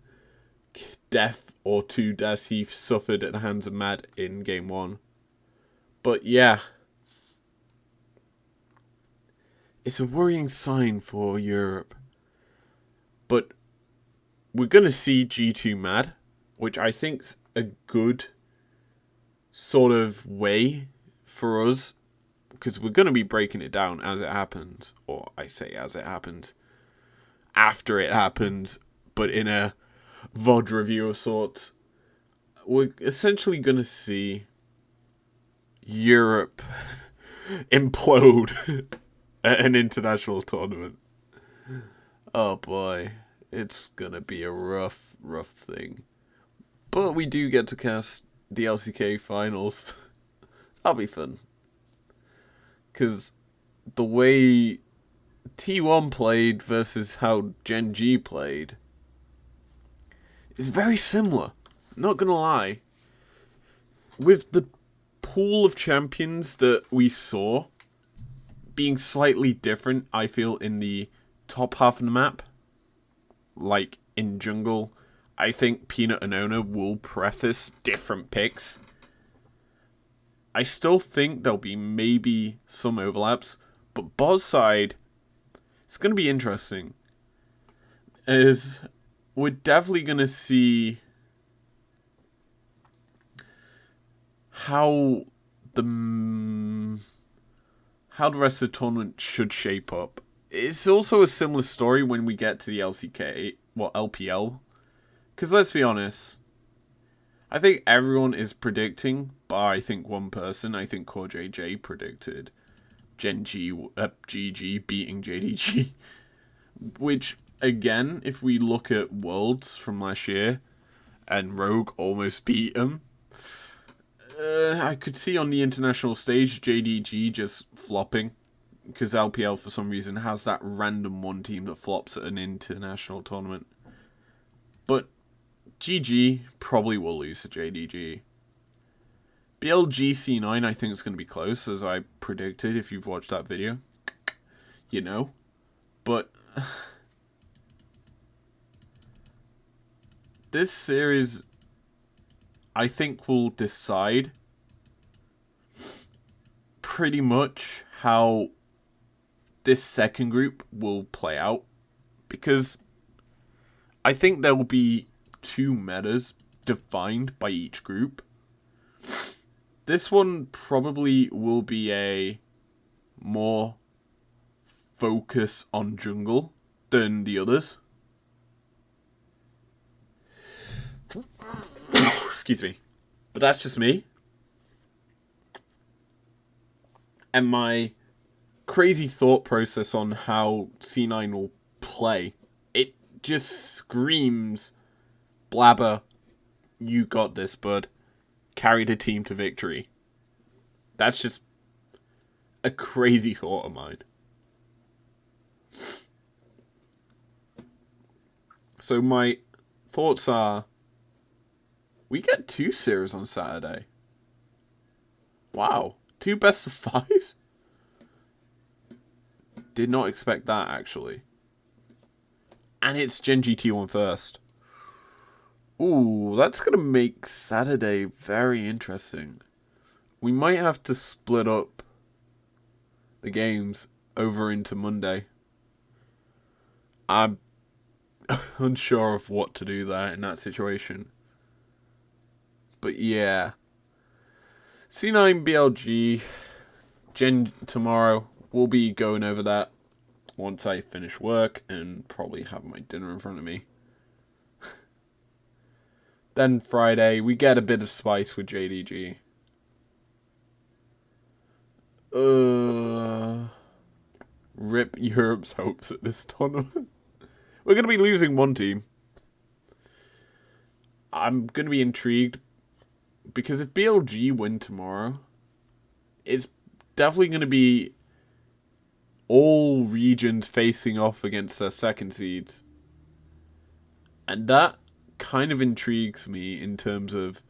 death or 2 deaths he suffered at the hands of Mad in game 1. But yeah, it's a worrying sign for Europe. But we're going to see G2 Mad, which I think's a good sort of way for us, because we're going to be breaking it down as it happens, or I say as it happens, after it happens, but in a VOD review of sorts. We're essentially going to see Europe implode at an international tournament. Oh boy, it's going to be a rough thing. But we do get to cast the LCK finals. That'll be fun. Because the way T1 played versus how Gen G played is very similar. Not gonna lie. With the pool of champions that we saw being slightly different, I feel, in the top half of the map, like in jungle, I think Peanut and Ona will preface different picks. I still think there'll be maybe some overlaps, but bot side, it's going to be interesting. As we're definitely going to see how how the rest of the tournament should shape up. It's also a similar story when we get to the LPL. Because let's be honest, I think everyone is predicting, bar I think one person, I think Core JJ predicted GG beating JDG. Which, again, if we look at Worlds from last year, and Rogue almost beat him, I could see on the international stage JDG just flopping. Because LPL, for some reason, has that random one team that flops at an international tournament. But GG probably will lose to JDG. BLG C9, I think it's going to be close, as I predicted if you've watched that video. You know. But this series, I think, will decide pretty much how this second group will play out. Because I think there will be 2 metas defined by each group. This one probably will be a more focus on jungle than the others. Excuse me. But that's just me. And my crazy thought process on how C9 will play. It just screams, Blabber, you got this, bud. Carry the team to victory. That's just a crazy thought of mine. So my thoughts are, we get 2 series on Saturday. Wow. 2 best of 5s? Did not expect that, actually. And it's Genji T1 first. Ooh, that's going to make Saturday very interesting. We might have to split up the games over into Monday. I'm unsure of what to do there in that situation. But yeah. C9 BLG Gen tomorrow. We'll be going over that once I finish work and probably have my dinner in front of me. Then Friday, we get a bit of spice with JDG. Rip Europe's hopes at this tournament. We're going to be losing one team. I'm going to be intrigued because if BLG win tomorrow, it's definitely going to be all regions facing off against their second seeds. And that kind of intrigues me in terms of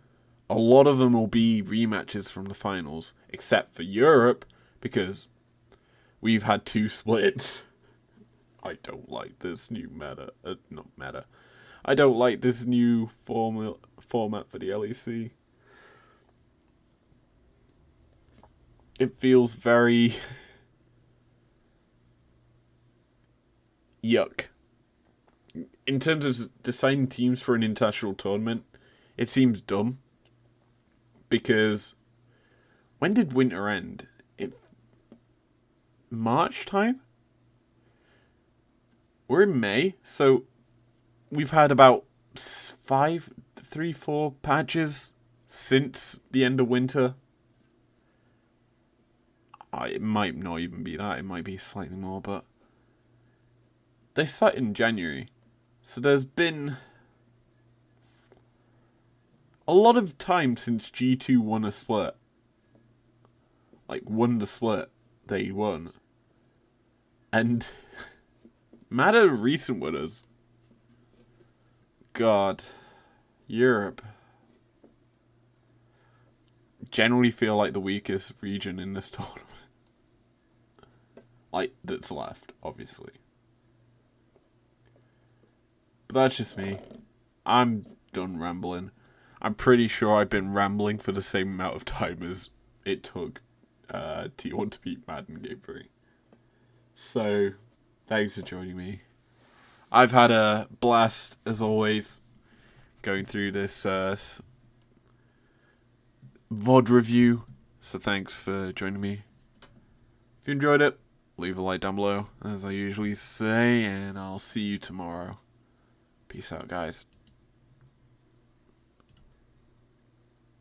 a lot of them will be rematches from the finals, except for Europe, because we've had 2 splits. I don't like this new meta. Not meta. I don't like this new format for the LEC. It feels very yuck. In terms of deciding teams for an international tournament, it seems dumb. Because when did winter end? March time? We're in May, so we've had about 4 patches since the end of winter. It might not even be that. It might be slightly more, but they started in January. So there's been a lot of time since G2 won a split. Like, won the split. They won. And mad at recent winners. God. Europe. Generally feel like the weakest region in this tournament. Like, that's left, obviously. But that's just me. I'm done rambling. I'm pretty sure I've been rambling for the same amount of time as it took T1 to beat Madden Game 3. So, thanks for joining me. I've had a blast, as always, going through this VOD review. So thanks for joining me. If you enjoyed it, leave a like down below, as I usually say, and I'll see you tomorrow. Peace out, guys.